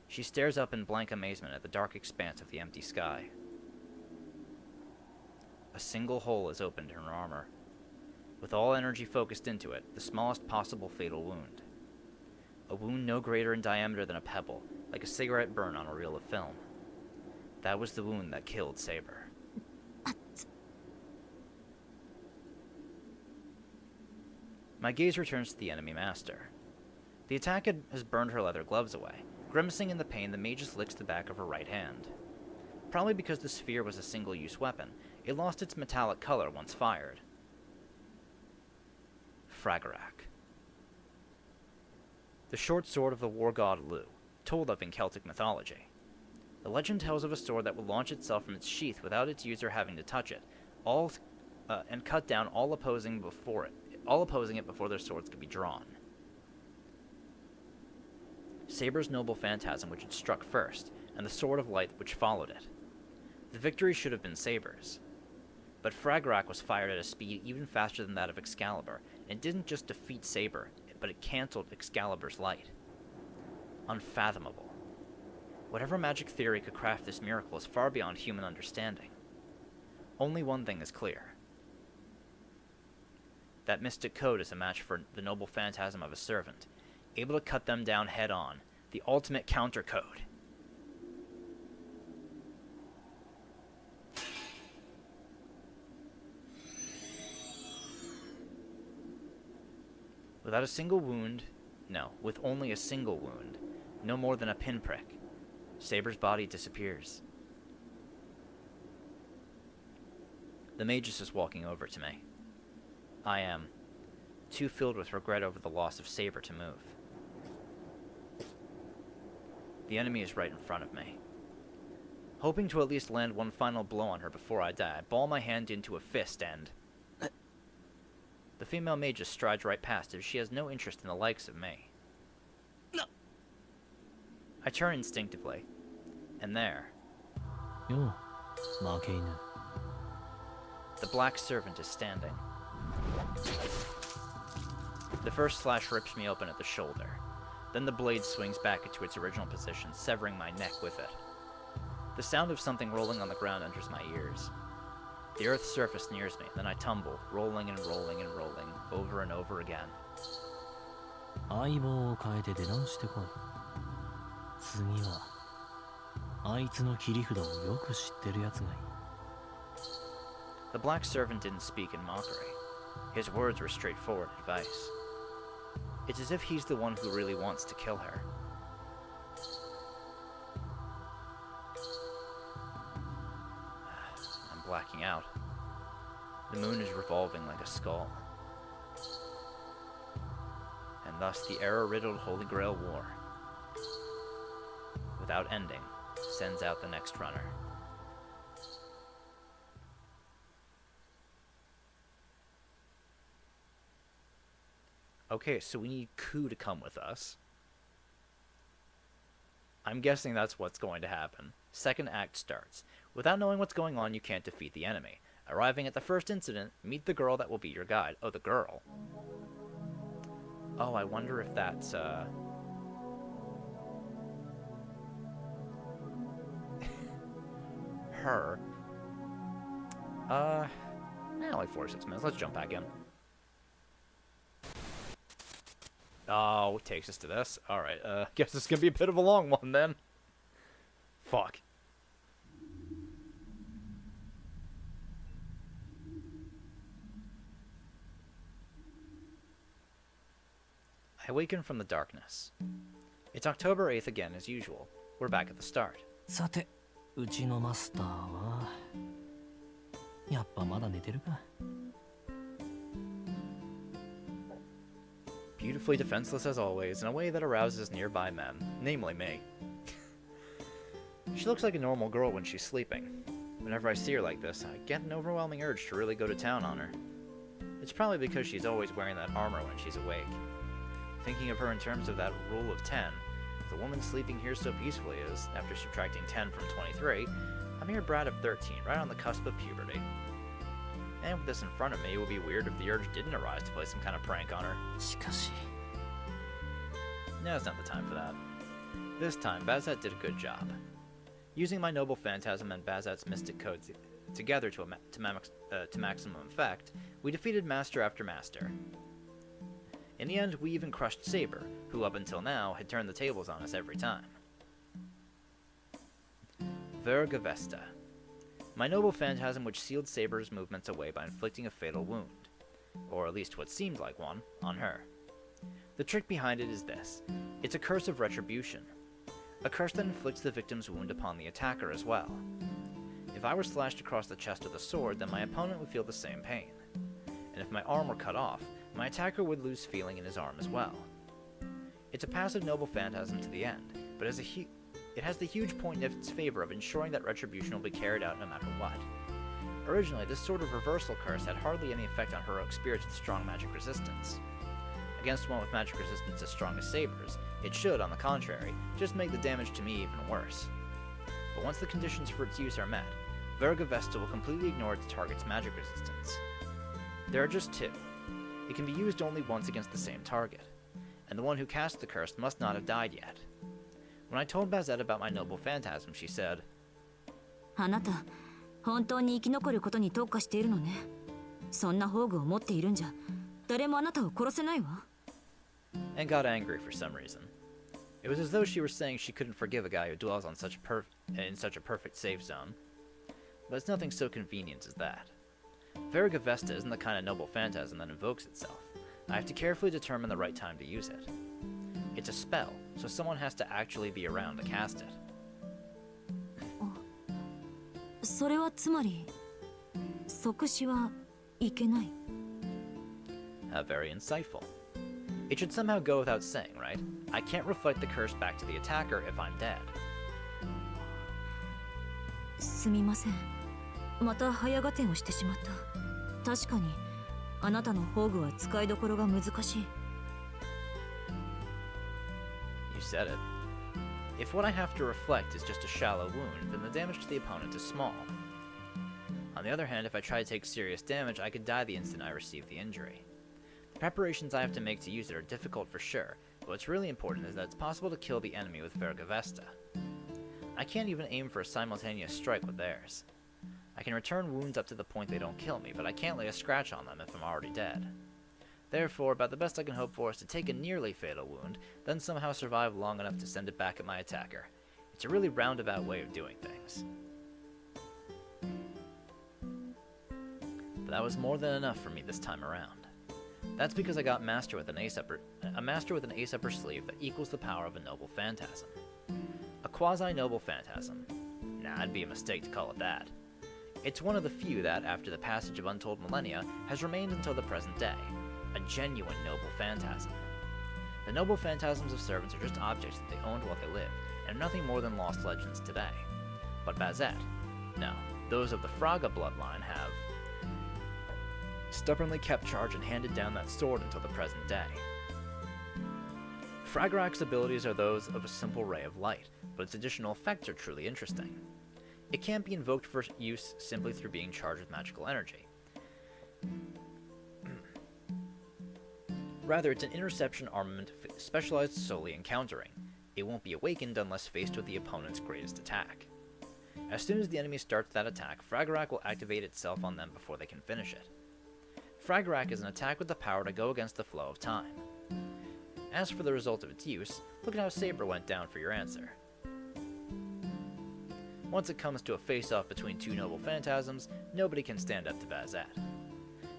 She stares up in blank amazement at the dark expanse of the empty sky. A single hole is opened in her armor. With all energy focused into it, the smallest possible fatal wound. A wound no greater in diameter than a pebble, like a cigarette burn on a reel of film. That was the wound that killed Saber. My gaze returns to the enemy master. The attack has burned her leather gloves away. Grimacing in the pain, the mage just licks the back of her right hand. Probably because the sphere was a single-use weapon, it lost its metallic color once fired. Fragarak. The short sword of the war god Lu, told of in Celtic mythology. The legend tells of a sword that will launch itself from its sheath without its user having to touch it, and cut down all opposing it before their swords could be drawn. Saber's Noble Phantasm, which had struck first, and the Sword of Light, which followed it. The victory should have been Saber's. But Fragarak was fired at a speed even faster than that of Excalibur, and didn't just defeat Saber, but it cancelled Excalibur's light. Unfathomable. Whatever magic theory could craft this miracle is far beyond human understanding. Only one thing is clear. That mystic code is a match for the Noble Phantasm of a servant, able to cut them down head-on, the ultimate counter code. Without a single wound, no, with only a single wound, no more than a pinprick, Saber's body disappears. The mage is just walking over to me. I am too filled with regret over the loss of Saber to move. The enemy is right in front of me. Hoping to at least land one final blow on her before I die, I ball my hand into a fist and... The female mage just strides right past as if she has no interest in the likes of me. No. I turn instinctively, and there... Yo, Mage. The black servant is standing. The first slash rips me open at the shoulder. Then the blade swings back into its original position, severing my neck with it. The sound of something rolling on the ground enters my ears. The earth's surface nears me, then I tumble, rolling and rolling and rolling, over and over again. 相棒を変えて出直してこい。次はあいつの切り札をよく知ってるやつがいい。 The black servant didn't speak in mockery. His words were straightforward advice. It's as if he's the one who really wants to kill her. I'm blacking out. The moon is revolving like a skull. And thus the error-riddled Holy Grail War, without ending, sends out the next runner. Okay, so we need Ku to come with us. I'm guessing that's what's going to happen. Second act starts. Without knowing what's going on, you can't defeat the enemy. Arriving at the first incident, meet the girl that will be your guide. Oh, the girl. Oh, I wonder if that's, her. Like 46 minutes. Let's jump back in. Oh, it takes us to this. Alright, guess it's gonna be a bit of a long one then. Fuck. I awaken from the darkness. It's October 8th again as usual. We're back at the start. さて、うちのマスターはやっぱまだ寝てるか。 Beautifully defenseless as always, in a way that arouses nearby men, namely me. She looks like a normal girl when she's sleeping. Whenever I see her like this, I get an overwhelming urge to really go to town on her. It's probably because she's always wearing that armor when she's awake. Thinking of her in terms of that rule of 10, the woman sleeping here so peacefully is, after subtracting 10 from 23, a mere brat of 13, right on the cusp of puberty. And with this in front of me, it would be weird if the urge didn't arise to play some kind of prank on her. しかし、 No, it's not the time for that. This time, Bazat did a good job. Using my Noble Phantasm and Bazat's Mystic Codes together to maximum effect, we defeated Master after Master. In the end, we even crushed Saber, who up until now had turned the tables on us every time. Vergavesta. My Noble Phantasm which sealed Saber's movements away by inflicting a fatal wound, or at least what seemed like one, on her. The trick behind it is this. It's a curse of retribution. A curse that inflicts the victim's wound upon the attacker as well. If I were slashed across the chest with a sword, then my opponent would feel the same pain. And if my arm were cut off, my attacker would lose feeling in his arm as well. It's a passive Noble Phantasm to the end, but it has the huge point in its favor of ensuring that retribution will be carried out no matter what. Originally, this sort of reversal curse had hardly any effect on heroic spirits with strong magic resistance. Against one with magic resistance as strong as Saber's, it should, on the contrary, just make the damage to me even worse. But once the conditions for its use are met, Vergavesta will completely ignore its target's magic resistance. There are just two. It can be used only once against the same target, and the one who cast the curse must not have died yet. When I told Bazette about my Noble Phantasm, she said, あなた、本当に生き残ることに特化しているのね。そんな宝具を持っているんじゃ、誰もあなたを殺せないわ。 and got angry for some reason. It was as though she were saying she couldn't forgive a guy who dwells on in such a perfect safe zone. But it's nothing so convenient as that. Vergavesta isn't the kind of Noble Phantasm that invokes itself. I have to carefully determine the right time to use it. It's a spell, so someone has to actually be around to cast it. それはつまり、即死はいけない。Very insightful. It should somehow go without saying, right? I can't reflect the curse back to the attacker if I'm dead. すみません。また早合点をしてしまった。確かに、あなたの宝具は使いどころが難しい。You said it. If what I have to reflect is just a shallow wound, then the damage to the opponent is small. On the other hand, if I try to take serious damage, I could die the instant I receive the injury. The preparations I have to make to use it are difficult for sure, but what's really important is that it's possible to kill the enemy with Vergavesta. I can't even aim for a simultaneous strike with theirs. I can return wounds up to the point they don't kill me, but I can't lay a scratch on them if I'm already dead. Therefore, about the best I can hope for is to take a nearly fatal wound, then somehow survive long enough to send it back at my attacker. It's a really roundabout way of doing things. But that was more than enough for me this time around. That's because I got Master with an ace up her sleeve that equals the power of a Noble Phantasm. A quasi-noble phantasm. Nah, it'd be a mistake to call it that. It's one of the few that, after the passage of untold millennia, has remained until the present day. A genuine noble phantasm. The noble phantasms of servants are just objects that they owned while they lived, and are nothing more than lost legends today. But Bazette, no, those of the Fraga bloodline have stubbornly kept charge and handed down that sword until the present day. Fragarak's abilities are those of a simple ray of light, but its additional effects are truly interesting. It can't be invoked for use simply through being charged with magical energy. Rather, it's an interception armament specialized solely in countering. It won't be awakened unless faced with the opponent's greatest attack. As soon as the enemy starts that attack, Fragarak will activate itself on them before they can finish it. Fragarak is an attack with the power to go against the flow of time. As for the result of its use, look at how Saber went down for your answer. Once it comes to a face-off between two noble phantasms, nobody can stand up to Bazette.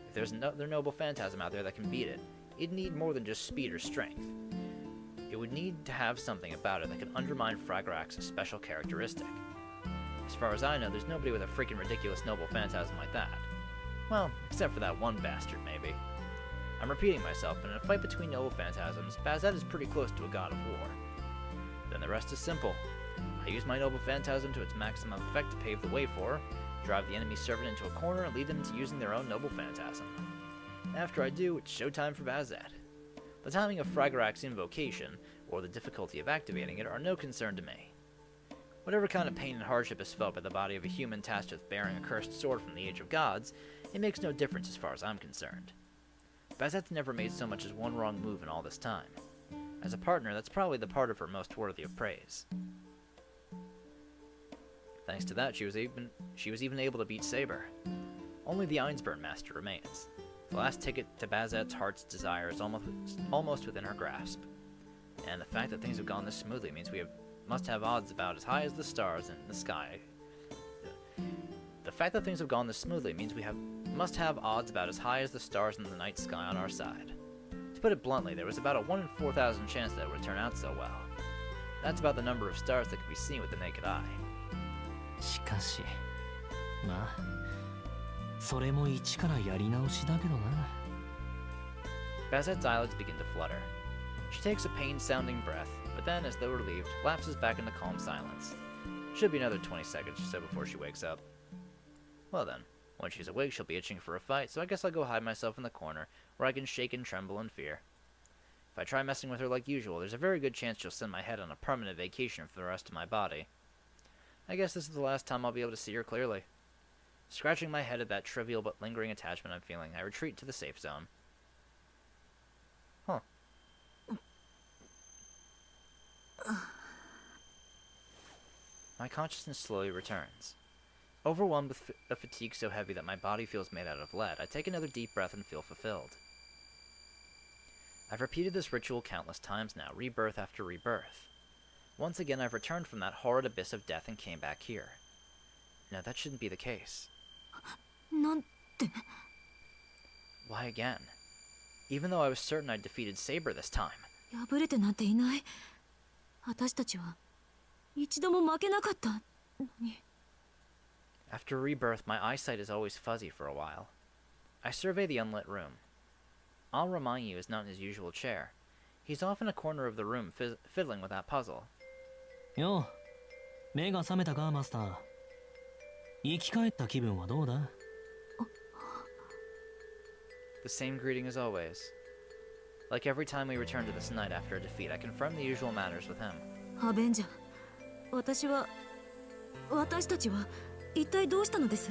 If there's another noble phantasm out there that can beat it, it'd need more than just speed or strength. It would need to have something about it that can undermine Fragarak's special characteristic. As far as I know, there's nobody with a freaking ridiculous noble phantasm like that. Well, except for that one bastard, maybe. I'm repeating myself, but in a fight between noble phantasms, Bazette is pretty close to a god of war. Then the rest is simple. I use my noble phantasm to its maximum effect to pave the way for her, drive the enemy servant into a corner, and lead them into using their own noble phantasm. After I do, it's showtime for Bazette. The timing of Fragarak's invocation, or the difficulty of activating it, are no concern to me. Whatever kind of pain and hardship is felt by the body of a human tasked with bearing a cursed sword from the Age of Gods, it makes no difference as far as I'm concerned. Bazette's never made so much as one wrong move in all this time. As a partner, that's probably the part of her most worthy of praise. Thanks to that, she was even able to beat Saber. Only the Einsburn Master remains. The last ticket to Bazette's heart's desire is almost within her grasp. And the fact that things have gone this smoothly means must have odds about as high as the stars in the sky. The fact that things have gone this smoothly means must have odds about as high as the stars in the night sky on our side. To put it bluntly, there was about a 1 in 4,000 chance that it would turn out so well. That's about the number of stars that can be seen with the naked eye. しかし、まあ、それも一からやり直しだけどな。Bazette's eyelids begin to flutter. She takes a pained-sounding breath, but then, as though relieved, lapses back into calm silence. Should be another 20 seconds or so before she wakes up. Well then, when she's awake, she'll be itching for a fight, so I guess I'll go hide myself in the corner, where I can shake and tremble in fear. If I try messing with her like usual, there's a very good chance she'll send my head on a permanent vacation for the rest of my body. I guess this is the last time I'll be able to see her clearly. Scratching my head at that trivial but lingering attachment I'm feeling, I retreat to the safe zone. Huh. My consciousness slowly returns. Overwhelmed with a fatigue so heavy that my body feels made out of lead, I take another deep breath and feel fulfilled. I've repeated this ritual countless times now, rebirth after rebirth. Once again, I've returned from that horrid abyss of death and came back here. No, that shouldn't be the case. なんて。 Why again? Even though I was certain I'd defeated Saber this time. 破れてなんていない。私たちは一度も負けなかったのに。 After rebirth, my eyesight is always fuzzy for a while. I survey the unlit room. Al Ramanyu is not in his usual chair. He's off in a corner of the room fiddling with that puzzle. よう、目が覚めたか、マスター。生き返った気分はどうだ？ The same greeting as always. Like every time we return to this night after a defeat, I confirm the usual matters with him. アベンジャー、私たちは一体どうしたのです？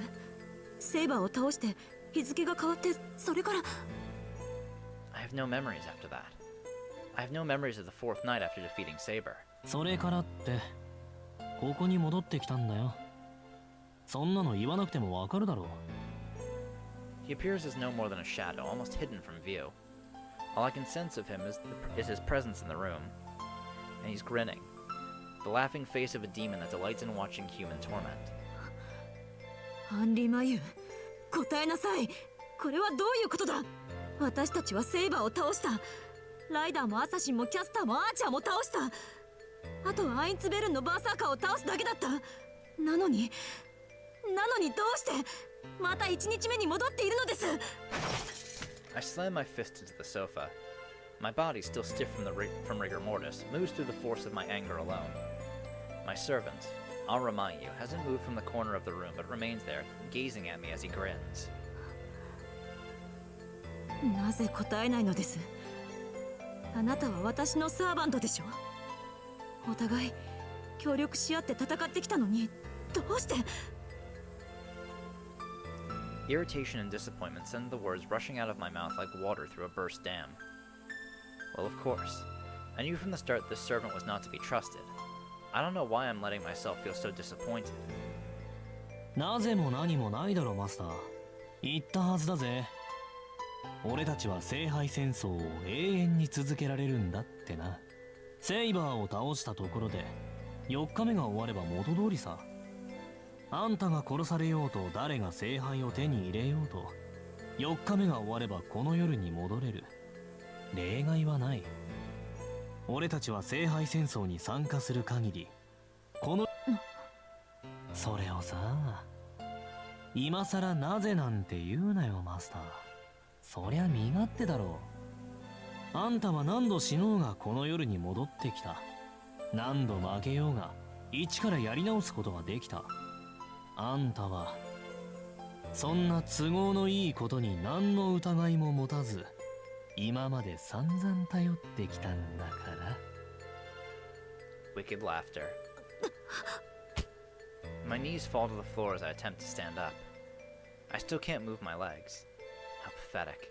セイバーを倒して日付が変わって、それから。 I have no memories after that. I have no memories of the fourth night after defeating Saber. それからって、ここに戻ってきたんだよ。そんなの言わなくてもわかるだろう。 He appears as no more than a shadow, almost hidden from view. All I can sense of him is his presence in the room. And he's grinning. The laughing face of a demon that delights in watching human torment. アンリマユ、答えなさい。これはどういうことだ。私たちはセイバーを倒した。ライダーもアサシンもキャスターもアーチャーも倒した。あとはアインツベルンのバーサーカーを倒すだけだった。なのにどうしてまた1日目に戻っているのです。 I slam my fist into the sofa. My body, still stiff from rigor mortis, moves through the force of my anger alone. My servant, I'll remind you, hasn't moved from the corner of the room but remains there, gazing at me as he grins. なぜ答えないのです。あなたは私のサーバントでしょ。お互い協力し合って戦ってきたのに、どうして。 Irritation and disappointment send the words rushing out of my mouth like water through a burst dam. Well, of course. I knew from the start this servant was not to be trusted. I don't know why I'm letting myself feel so disappointed. なぜも何もないだろマスター。言ったはずだぜ。俺たちは聖杯戦争を永遠に続けられるんだってな。セイバーを倒したところで4日目が終われば元通りさ。あんたが殺されようと誰が聖杯を手に入れようと4日目が終わればこの夜に戻れる。例外はない。俺たちは聖杯戦争に参加する限りこのそれをさ、今さらなぜなんて言うなよマスター。そりゃ身勝手だろう。あんたは何度死のうがこの夜に戻ってきた。何度負けようが一からやり直すことができた。あんたはそんな都合のいいことに何の疑いも持たず今まで散々頼ってきたんだから。 Wicked laughter. My knees fall to the floor as I attempt to stand up. I still can't move my legs. How pathetic.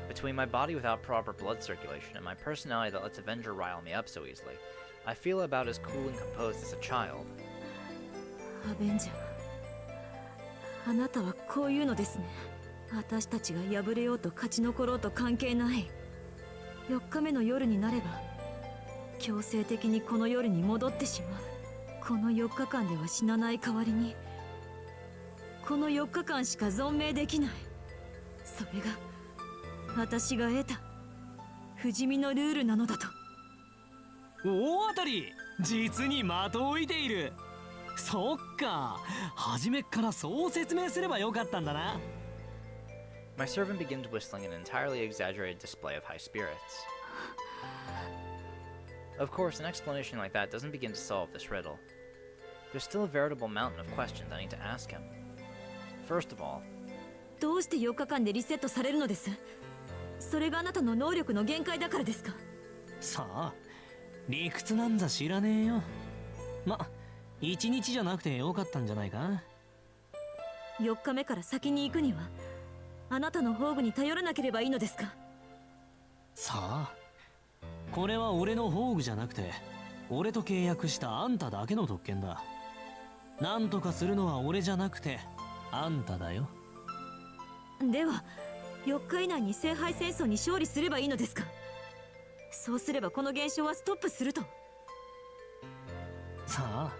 Between my body without proper blood circulation and my personality that lets Avenger rile me up so easily, I feel about as cool and composed as a child. アベンジャー、あなたはこういうのですね。私たちが敗れようと勝ち残ろうと関係ない。4日目の夜になれば強制的にこの夜に戻ってしまう。この4日間では死なない代わりにこの4日間しか存命できない。それが私が得た不死身のルールなのだと。大当たり。実に的を射ている。そっか、初めっからそう説明すればよかったんだな。 My servant begins whistling an entirely exaggerated display of high spirits. Of course, an explanation like that doesn't begin to solve this riddle. There's still a veritable mountain of questions I need to ask him. First of all, どうして4日間でリセットされるのです。それがあなたの能力の限界だからですか。さあ、理屈なんざ知らねえよ。ま、1日じゃなくてよかったんじゃないか。4日目から先に行くにはあなたの宝具に頼らなければいいのですか。さあ、これは俺の宝具じゃなくて俺と契約したあんただけの特権だ。なんとかするのは俺じゃなくてあんただよ。では4日以内に聖杯戦争に勝利すればいいのですか。そうすればこの現象はストップすると。さあ、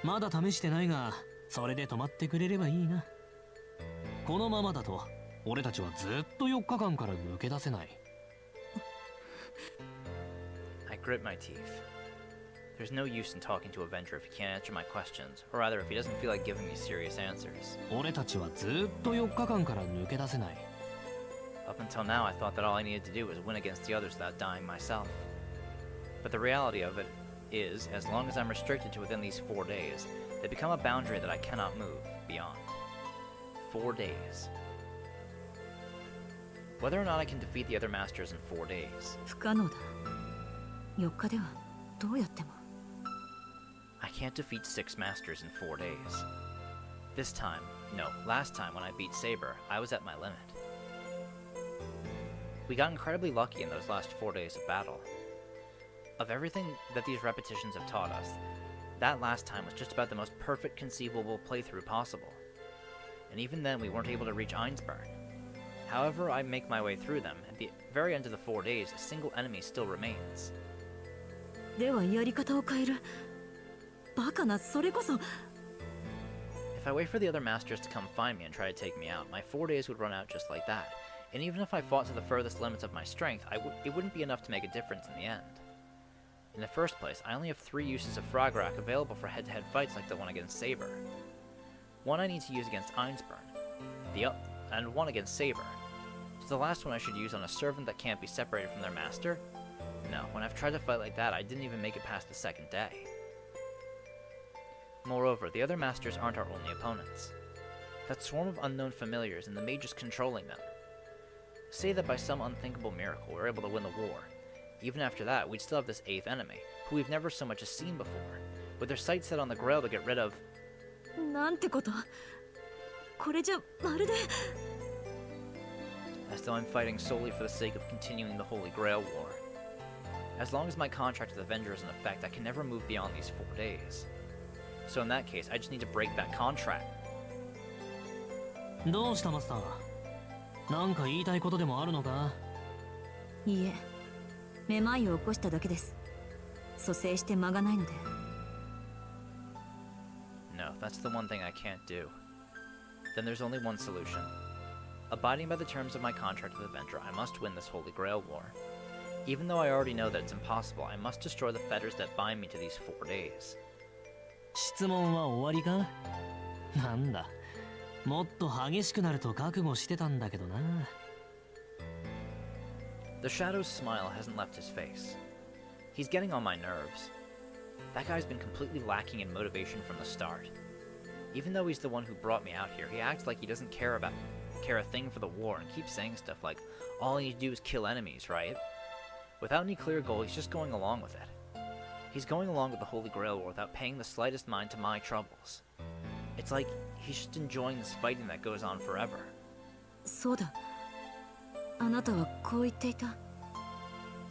まだ試してないがそれで止まってくれればいいな。このままだと俺たちはずっと4日間から抜け出せない。 I grit my teeth. There's no use in talking to Avenger if he can't answer my questions, or rather if he doesn't feel like giving me serious answers. 俺たちはずっと4日間から抜け出せない。 Up until now, I thought that all I needed to do was win against the others without dying myself. But the reality of it is, as long as I'm restricted to within these 4 days, they become a boundary that I cannot move beyond. 4 days. Whether or not I can defeat the other masters in 4 days, 不可能だ。4日ではどうやっても。I can't defeat 6 masters in 4 days. This time, no, last time when I beat Saber, I was at my limit. We got incredibly lucky in those last 4 days of battle. Of everything that these repetitions have taught us, That last time was just about the most perfect conceivable playthrough possible. And even then, we weren't able to reach Einsburn. However, I make my way through them. At the very end of the 4 days, a single enemy still remains. ではやり方を変える。バカな、それこそ。 If I wait for the other masters to come find me and try to take me out, my 4 days would run out just like that. And even if I fought to the furthest limits of my strength, it wouldn't be enough to make a difference in the end. In the first place, I only have 3 uses of Fragrak available for head-to-head fights like the one against Saber. One I need to use against Einsburn, and one against Saber. So the last one I should use on a servant that can't be separated from their master? No, when I've tried to fight like that, I didn't even make it past the 2nd day. Moreover, the other masters aren't our only opponents. That swarm of unknown familiars and the mages controlling them. Say that by some unthinkable miracle we're able to win the war. Even after that, we'd still have this 8th enemy, who we've never so much as seen before, with their sights set on the Grail to get rid of. なんてこと。これじゃまるで。 As though I'm fighting solely for the sake of continuing the Holy Grail War. As long as my contract with Avenger is in effect, I can never move beyond these 4 days. So in that case, I just need to break that contract. どうしたマスター。なんか言いたいことでもあるのか。いいえ、めまいを起こしただけです。蘇生して間がないので。 No, that's the one thing I can't do. Then there's only one solution. Abiding by the terms of my contract with Avenger, I must win this Holy Grail War. Even though I already know that it's impossible, I must destroy the fetters that bind me to these 4 days. 質問は終わりか。なんだ。もっと激しくなると覚悟してたんだけどな。The Shadow's smile hasn't left his face. He's getting on my nerves. That guy's been completely lacking in motivation from the start. Even though he's the one who brought me out here, he acts like he doesn't care a thing for the war and keeps saying stuff like, all I need to do is kill enemies, right? Without any clear goal, he's just going along with it. He's going along with the Holy Grail War without paying the slightest mind to my troubles. It's like he's just enjoying this fighting that goes on forever. そうだ。あなたはこう言っていた。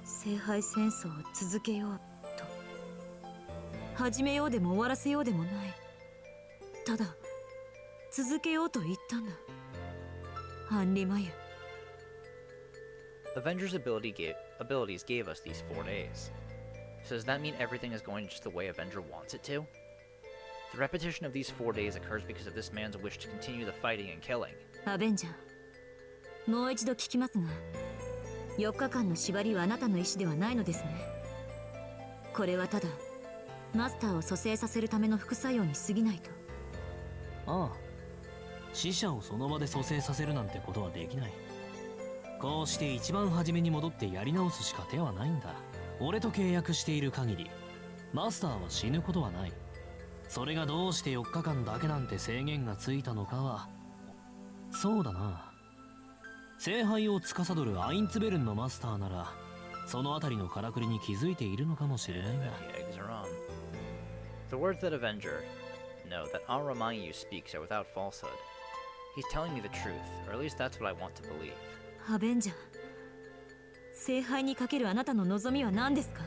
聖杯戦争を続けようと。始めようでも終わらせようでもない。ただ続けようと言ったんだ。アンリマユ。 Avenger's abilities gave us these 4 days. So does that mean everything is going just the way Avenger wants it to? The repetition of these 4 days occurs because of this man's wish to continue the fighting and killing. アベンジャー、もう一度聞きますが、4日間の縛りはあなたの意思ではないのですね。これはただマスターを蘇生させるための副作用に過ぎないと。ああ。死者をその場で蘇生させるなんてことはできない。こうして一番初めに戻ってやり直すしか手はないんだ。俺と契約している限り、マスターは死ぬことはない。それがどうして4日間だけなんて制限がついたのかは、そうだな。聖杯を司るアインツベルンのマスターなら、そのあたりのからくりに気づいているのかもしれないが。The eggs are on. The words that Avenger, no, that Aramanyu speaks are without falsehood. He's telling me the truth, or at least that's what I want to believe. アベンジャー、聖杯にかけるあなたの望みは何ですか？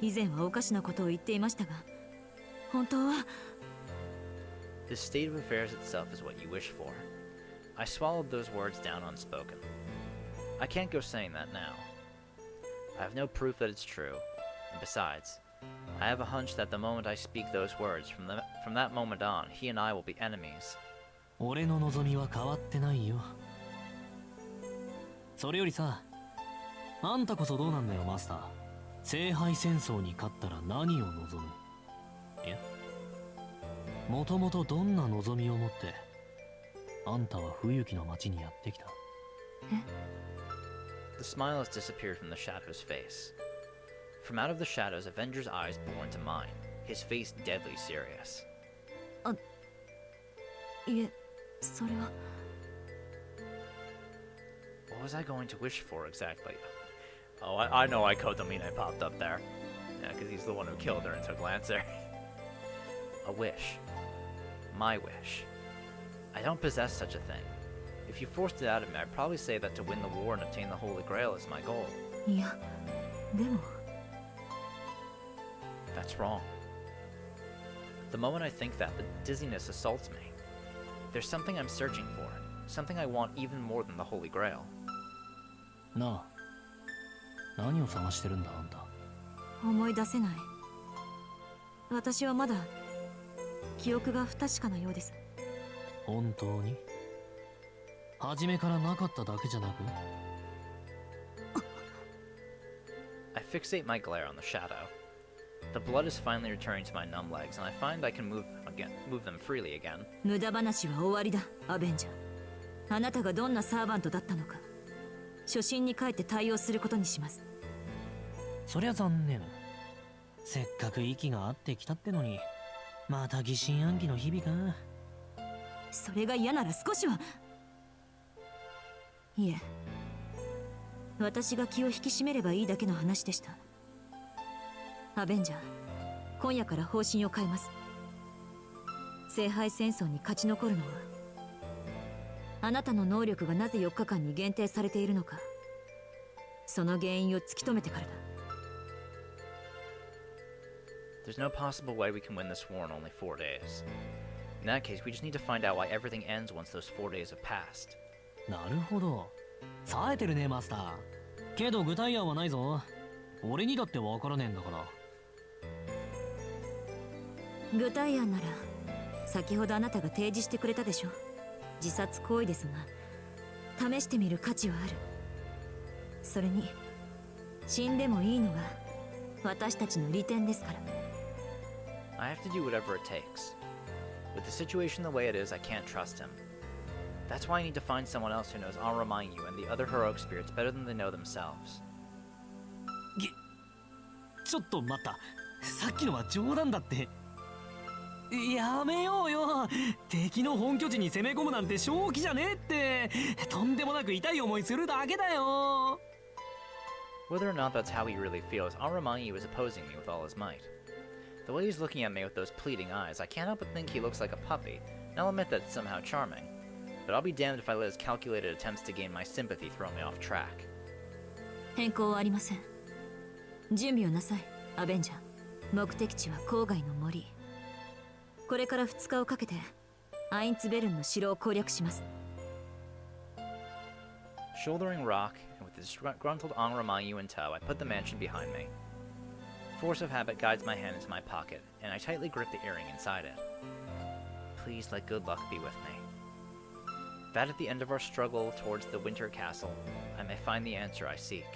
以前はおかしなことを言っていましたが、本当は。 This state of affairs itself is what you wish for. I swallowed those words down unspoken. I can't go saying that now. I have no proof that it's true, and besides, I have a hunch that the moment I speak those words, from that moment on, he and I will be enemies. 俺の望みは変わってないよ。それよりさ、あんたこそどうなんだよマスター。聖杯戦争に勝ったら何を望む？いや、もともとどんな望みを持ってあんたは冬木の町にやってきた？え？ The smile has disappeared from the Shadow's face. From out of the shadows, Avenger's eyes bore into mine, his face deadly serious. いえ、それは。 What was I going to wish for exactly? Oh, I know why Kotomine popped up there. Yeah, because he's the one who killed her and took Lancer. A wish. My wish. I don't possess such a thing. If you forced it out of me, I'd probably say that to win the war and obtain the Holy Grail is my goal. いや、でも。 That's wrong. The moment I think that, the dizziness assaults me. There's something I'm searching for, something I want even more than the Holy Grail. なあ、何を探してるんだあんた。思い出せない。私はまだ記憶が不確かなようです。本当に？初めからなかっただけじゃなく？ I fixate my glare on the shadow. The blood is finally returning to my numb legs, and I find I can move them freely again. 無駄話は終わりだ、アベンジャー。あなたがどんなサーバントだったのか、初心に帰って対応することにします。そりゃ残念。せっかく息が合ってきたってのに、また疑心暗鬼の日々か。それが嫌なら少しは。いえ、私が気を引き締めればいいだけの話でした。アベンジャー、今夜から方針を変えます。聖杯戦争に勝ち残るのは、あなたの能力がなぜ4日間に限定されているのか、その原因を突き止めてからだ。There's no possible way we can win this war in only 4 days. In that case, we just need to find out why everything ends once those 4 days have passed. なるほど。冴えてるねマスター。けど具体案はないぞ。俺にだってわからねえんだから。具体案なら先ほどあなたが提示してくれたでしょ。自殺行為ですが試してみる価値はある。それに死んでもいいのが私たちの利点ですから。 I have to do whatever it takes. With the situation the way it is, I can't trust him. That's why I need to find someone else who knows Anramayu and the other heroic spirits better than they know themselves. ちょっと待った。さっきのは冗談だって。やめようよ。敵の本拠地に攻め込むなんて正気じゃねえって。とんでもなく痛い思いするだけだよ。 Whether or not that's how he really feels, Anramayu is opposing me with all his might. The way he's looking at me with those pleading eyes, I can't help but think he looks like a puppy, and I'll admit that it's somehow charming. But I'll be damned if I let his calculated attempts to gain my sympathy throw me off track. 変更はありません。準備をなさい、アベンジャー。目的地は郊外の森。これから2日をかけてアインツベルンの城を攻略します。 Shouldering rock, and with disgruntled Anramayu in tow, I put the mansion behind me. Force of habit guides my hand into my pocket, and I tightly grip the earring inside it. Please let good luck be with me. That at the end of our struggle towards the winter castle, I may find the answer I seek.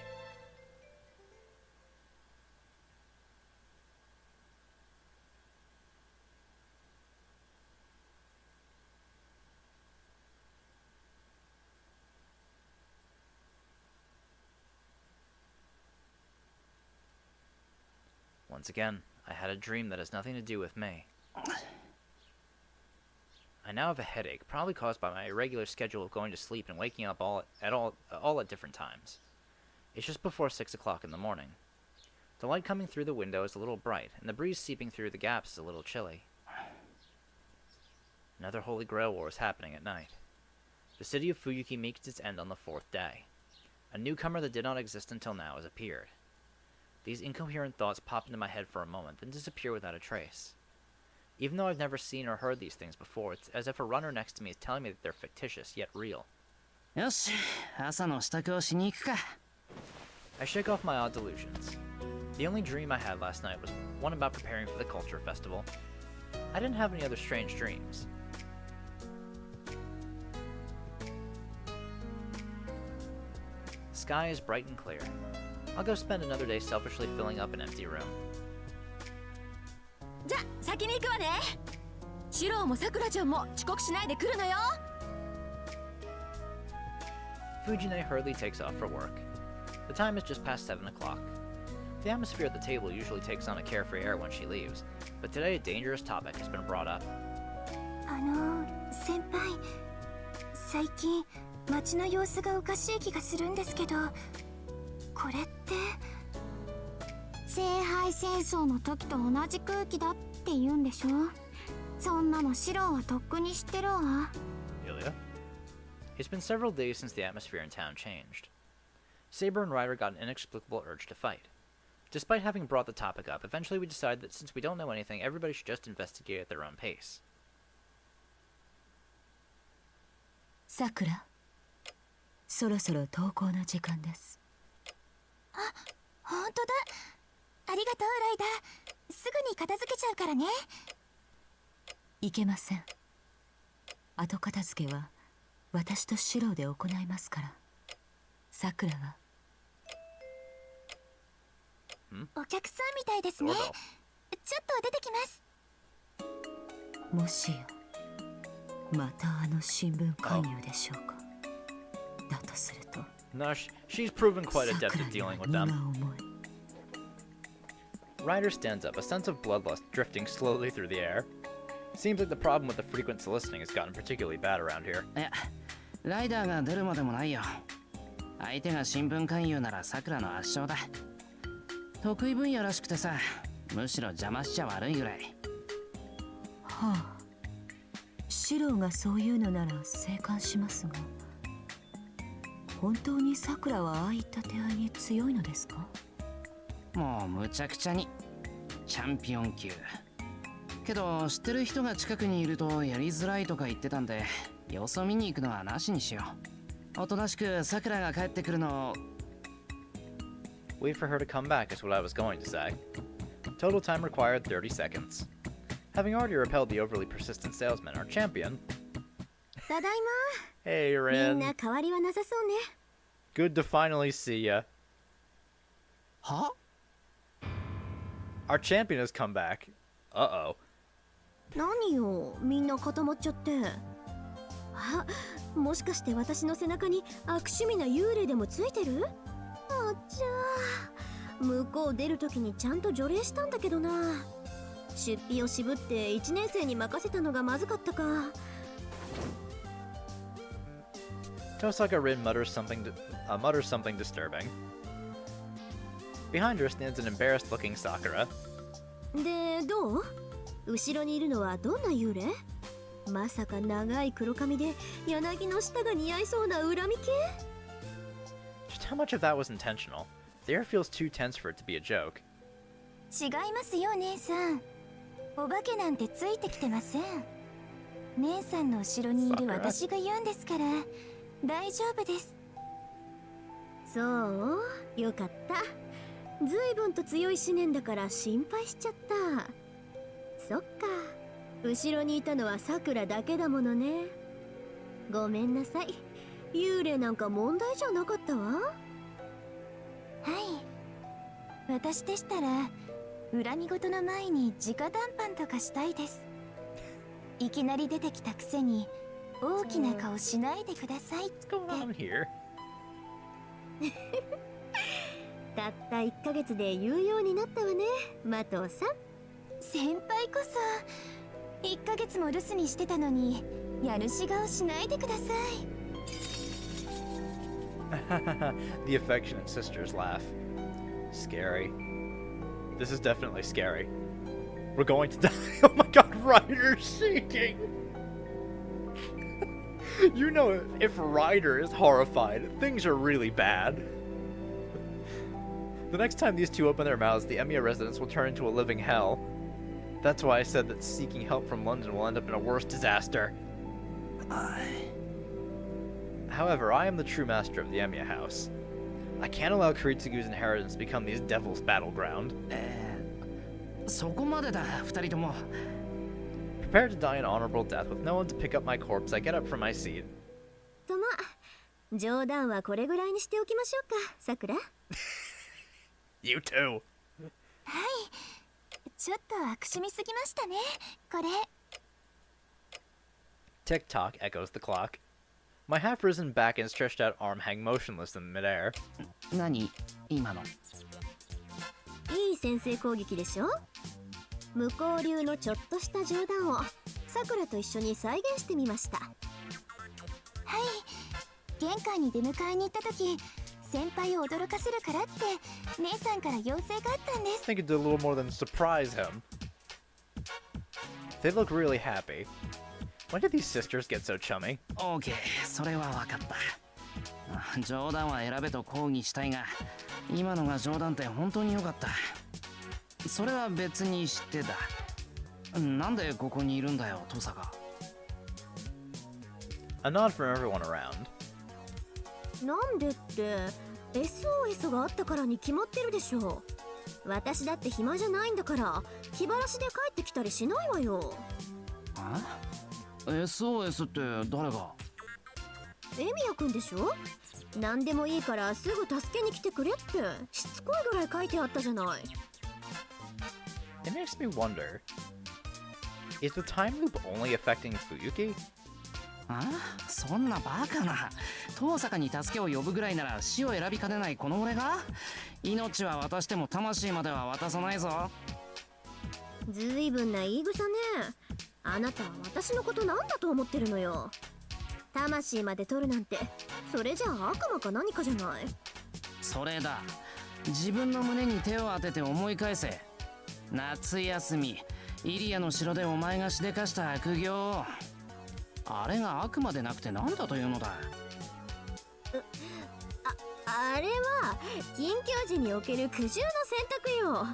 Once again, I had a dream that has nothing to do with me. I now have a headache, probably caused by my irregular schedule of going to sleep and waking up all at different times. It's just before 6 o'clock in the morning. The light coming through the window is a little bright, and the breeze seeping through the gaps is a little chilly. Another Holy Grail war is happening at night. The city of Fuyuki meets its end on the 4th day. A newcomer that did not exist until now has appeared. These incoherent thoughts pop into my head for a moment, then disappear without a trace. Even though I've never seen or heard these things before, it's as if a runner next to me is telling me that they're fictitious, yet real. よし、朝の支度をしに行くか。I shake off my odd delusions. The only dream I had last night was one about preparing for the culture festival. I didn't have any other strange dreams. The sky is bright and clear. I'll go spend another day selfishly filling up an empty room. じゃ、先に行くわね。シローもサクラちゃんも遅刻しないで来るのよ。Fujine hurriedly takes off for work. The time is just past 7 o'clock. The atmosphere at the table usually takes on a carefree air when she leaves, but today a dangerous topic has been brought up. 先輩、最近街の様子がおかしい気がするんですけど、これって聖杯戦争の時と同じ空気だって言うんでしょ。そんなのシローはとっくに知ってるわ。Ilya? It's been several days since the atmosphere in town changed. Saber and Ryder got an inexplicable urge to fight. Despite having brought the topic up, eventually we decided that since we don't know anything, everybody should just investigate at their own pace. さくら、そろそろ登校の時間です。ほんとだ。ありがとうライダー。すぐに片付けちゃうからね。いけません。後片付けは私とシローで行いますから。さくらは。お客さんみたいですね。ちょっと出てきます。もしやまたあの新聞勧誘でしょうか。だとすると No, she's proven quite adept at dealing with them. Ryder stands up, a sense of bloodlust drifting slowly through the air. Seems like the problem with the frequent soliciting has gotten particularly bad around here. いや、ライダーが出るまでもないよ。相手が新聞勧誘ならさくらの圧勝だ。得意分野らしくてさ、むしろ邪魔しちゃ悪いぐらい。はあ、シローがそういうのなら静観しますが、本当にさくらはああいった手合いに強いのですか？もうむちゃくちゃにチャンピオン級。けど知ってる人が近くにいるとやりづらいとか言ってたんで、様子を見に行くのはなしにしよう。おとなしくさくらが帰ってくるのを。Wait for her to come back is what I was going to say. Total time required 30 seconds. Having already repelled the overly persistent salesman, our champion... ただいま。 Hey, みんな Rin. 変わりはなさそうね。 Good to finally see ya. は？ Our champion has come back. Uh-oh. 何よ、みんな固まっちゃって。あ、もしかして私の背中に悪趣味な幽霊でもついてる？あっちゃー。向こう出るときにちゃんと除霊したんだけどな。出費を渋って1年生に任せたのがまずかったか。Tosaka Rin mutters something disturbing. Behind her stands an embarrassed-looking Sakura. で、どう？後ろにいるのはどんな幽霊？まさか長い黒髪で柳の下が似合いそうな恨み系？ Just how much of that was intentional? The air feels too tense for it to be a joke. 違いますよ、姉さん。お化けなんてついてきてません。姉さんの後ろにいる私が言うんですから、大丈夫です。そう、よかった。ずいぶんと強い思念だから心配しちゃった。そっか、後ろにいたのはさくらだけだものね。ごめんなさい。幽霊なんか問題じゃなかったわ。はい。私でしたら恨み事の前に直談判とかしたいです。いきなり出てきたくせに大きな顔しないでくださいって。 What's going on here? たった1ヶ月で言うようになったわね、マトウさん。先輩こそ1ヶ月も留守にしてたのにやるし顔しないでください。The affectionate sisters laugh. Scary. This is definitely scary. We're going to die. Oh my god, Ryder's shaking! You know, if Ryder is horrified, things are really bad. The next time these two open their mouths, the Emiya residence will turn into a living hell. That's why I said that seeking help from London will end up in a worse disaster. However, I am the true master of the Emiya house. I can't allow Kiritsugu's inheritance to become these devil's battleground. そこまでだ、二人とも。 Prepared to die an honorable death with no one to pick up my corpse, I get up from my seat. とま、冗談はこれぐらいにしておきましょうか、さくら。You too. はい。ちょっと悪趣味すぎましたね、これ。 Tick-tock echoes the clock. My half-risen back and stretched-out arm hang motionless in midair. 何今の？いい先制攻撃でしょ。向こう流のちょっとした冗談をさくらと一緒に再現してみました。はい、玄関に出迎えに行った時、先輩を驚かせるからって姉さんから要請があったんです。 I think it did a little more than surprise him. They look really happy. When did these sisters get so chummy? オーケー、それは分かった。冗談は選べと抗議したいが、今のが冗談って本当に良かった。それは別にしてだ。なんでここにいるんだよ、登坂。A nod from everyone around. なんでって SOS があったからに決まってるでしょ。私だって暇じゃないんだから気晴らしで帰ってきたりしないわよ。SOS って誰が？エミヤくんでしょ。何でもいいからすぐ助けに来てくれってしつこいぐらい書いてあったじゃない。 It makes me wonder. Is the time loop only affecting Fuyuki? そんなバカな。登坂に助けを呼ぶぐらいなら死を選びかねないこの俺が？命は渡しても魂までは渡さないぞ。ずいぶんな言い草ね。あなたは私のことなんだと思ってるのよ。魂まで取るなんてそれじゃあ悪魔か何かじゃない。それだ。自分の胸に手を当てて思い返せ。夏休みイリアの城でお前がしでかした悪行。あれが悪魔でなくて何だというのだ。あれは近況時における苦渋の選択よ。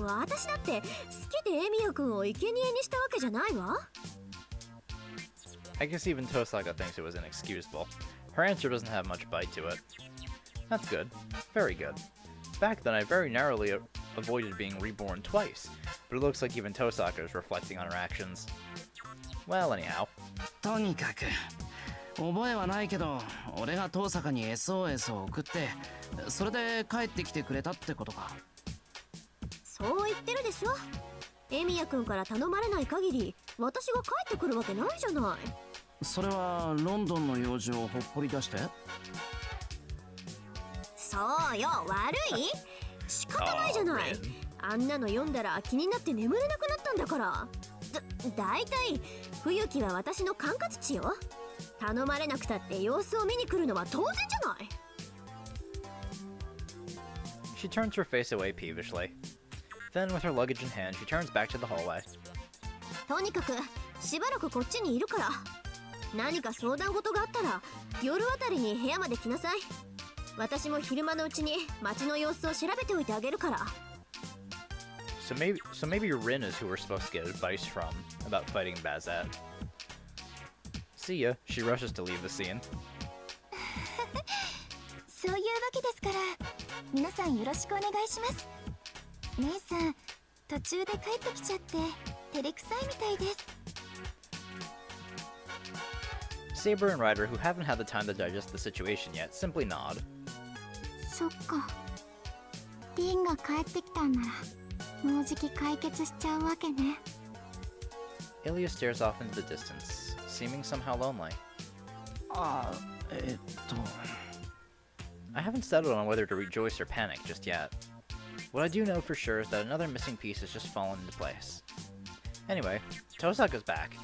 私だって好きでエミヤくんを生贄にしたわけじゃないわ。I guess even Tosaka thinks it was inexcusable. Her answer doesn't have much bite to it. That's good. Very good. Back then I very narrowly avoided being reborn twice, but it looks like even Tosaka is reflecting on her actions. Well, anyhow. とにかく覚えはないけど、俺が登坂に SOS を送ってそれで帰ってきてくれたってことか。そう言ってるでしょ。エミヤくんから頼まれない限り私が帰ってくるわけないじゃない。それはロンドンの用事をほっぽり出して？そうよ、悪い？仕方ないじゃない。あんなの読んだら気になって眠れなくなったんだから。だいたい冬木は私の管轄地よ。頼まれなくたって様子を見に来るのは当然じゃない。 She turns her face away peevishly. Then, with her luggage in hand, she turns back to the hallway. とにかくしばらくこっちにいるから。何か相談事があったら夜あたりに部屋まで来なさい。私も昼間のうちに街の様子を調べておいてあげるから。So maybe Rin is who we're supposed to get advice from about fighting Bazat. See ya. She rushes to leave the scene. そういうわけですから皆さんよろしくお願いします。姉さん途中で帰ってきちゃって照れくさいみたいです。 Saber and Ryder, who haven't had the time to digest the situation yet, simply nod. そっか。リンが帰ってきたんならもうじき解決しちゃうわけね。 Ilya stares off into the distance, seeming somehow lonely. I haven't settled on whether to rejoice or panic just yet. What I do know for sure is that another missing piece has just fallen into place. Anyway, Tosaka's back.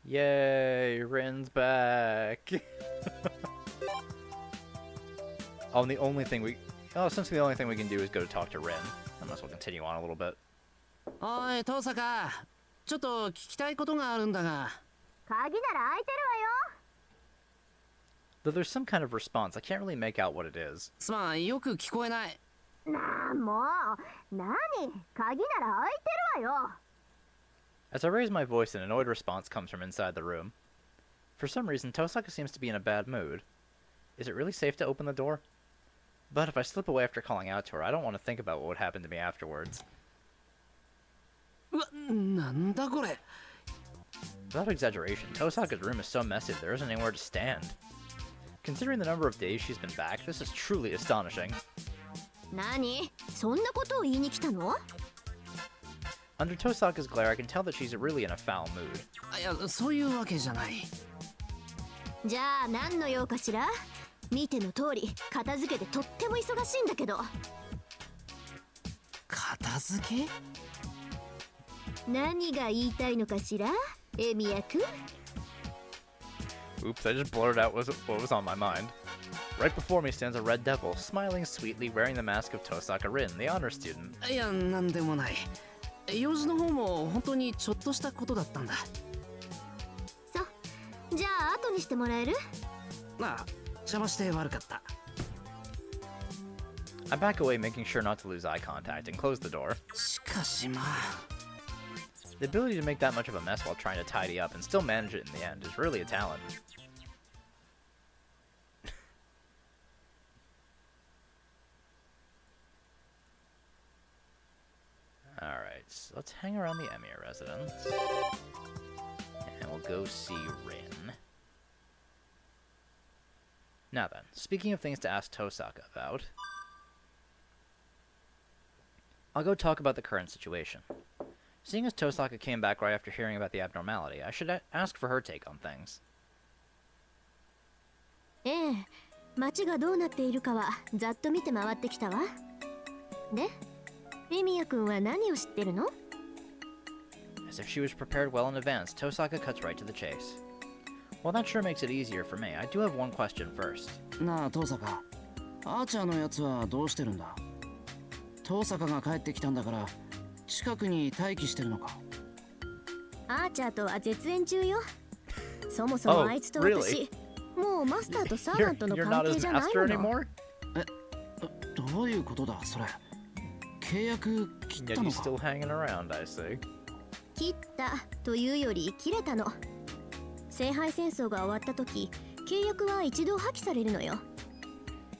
Yay, Rin's back! Since the only thing we can do is go to talk to Rin, I might as well continue on a little bit. おい登坂、ちょっと聞きたいことがあるんだが。鍵なら開いてるわよ。 Though there's some kind of response, I can't really make out what it is. すまん、よく聞こえない。なあもう、何？鍵なら開いてるわよ。 As I raise my voice, an annoyed response comes from inside the room. For some reason, Tosaka seems to be in a bad mood. Is it really safe to open the door? But if I slip away after calling out to her, I don't want to think about what would happen to me afterwards. うわ、なんだこれ。 Without exaggeration, Tosaka's room is so messy there isn't anywhere to stand. Considering the number of days she's been back, this is truly astonishing. 何？そんなことを言いに来たの？ Under Tosaka's glare, I can tell that she's really in a foul mood. いや、そういうわけじゃない。じゃあ何の用かしら？見ての通り片付けでとっても忙しいんだけど。片付け？何が言いたいのかしら、エミヤくん。 Oops, I just blurted out what was on my mind. Right before me stands a red devil, smiling sweetly, wearing the mask of Tosaka Rin, the honor student. いや、なんでもない。用事の方も本当にちょっとしたことだったんだ。そう。じゃあ後にしてもらえる？ああ、邪魔して悪かった。 I back away, making sure not to lose eye contact, and close the door. しかしまあ The ability to make that much of a mess while trying to tidy up and still manage it in the end is really a talent. Alright, so let's hang around the Emir residence. And we'll go see Rin. Now then, speaking of things to ask Tosaka about, I'll go talk about the current situation. Seeing as Tosaka came back right after hearing about the abnormality, I should ask for her take on things. ええ、街がどうなっているかはざっと見て回ってきたわ。で、エミヤ君は何を知ってるの？ As if she was prepared well in advance, Tosaka cuts right to the chase. Well, that sure makes it easier for me. I do have one question first. なあ、東坂。アーチャーのやつはどうしてるんだ？東坂が帰ってきたんだから、近くに待機してるのか？アーチャーとは絶縁中よ。そもそもあいつと私、もうマスターとサーバントの関係じゃないの。え、どういうことだ、それ。契約切ったのか？ Still hanging around, I see. 切ったというより切れたの。聖杯戦争が終わった時、契約は一度破棄されるのよ。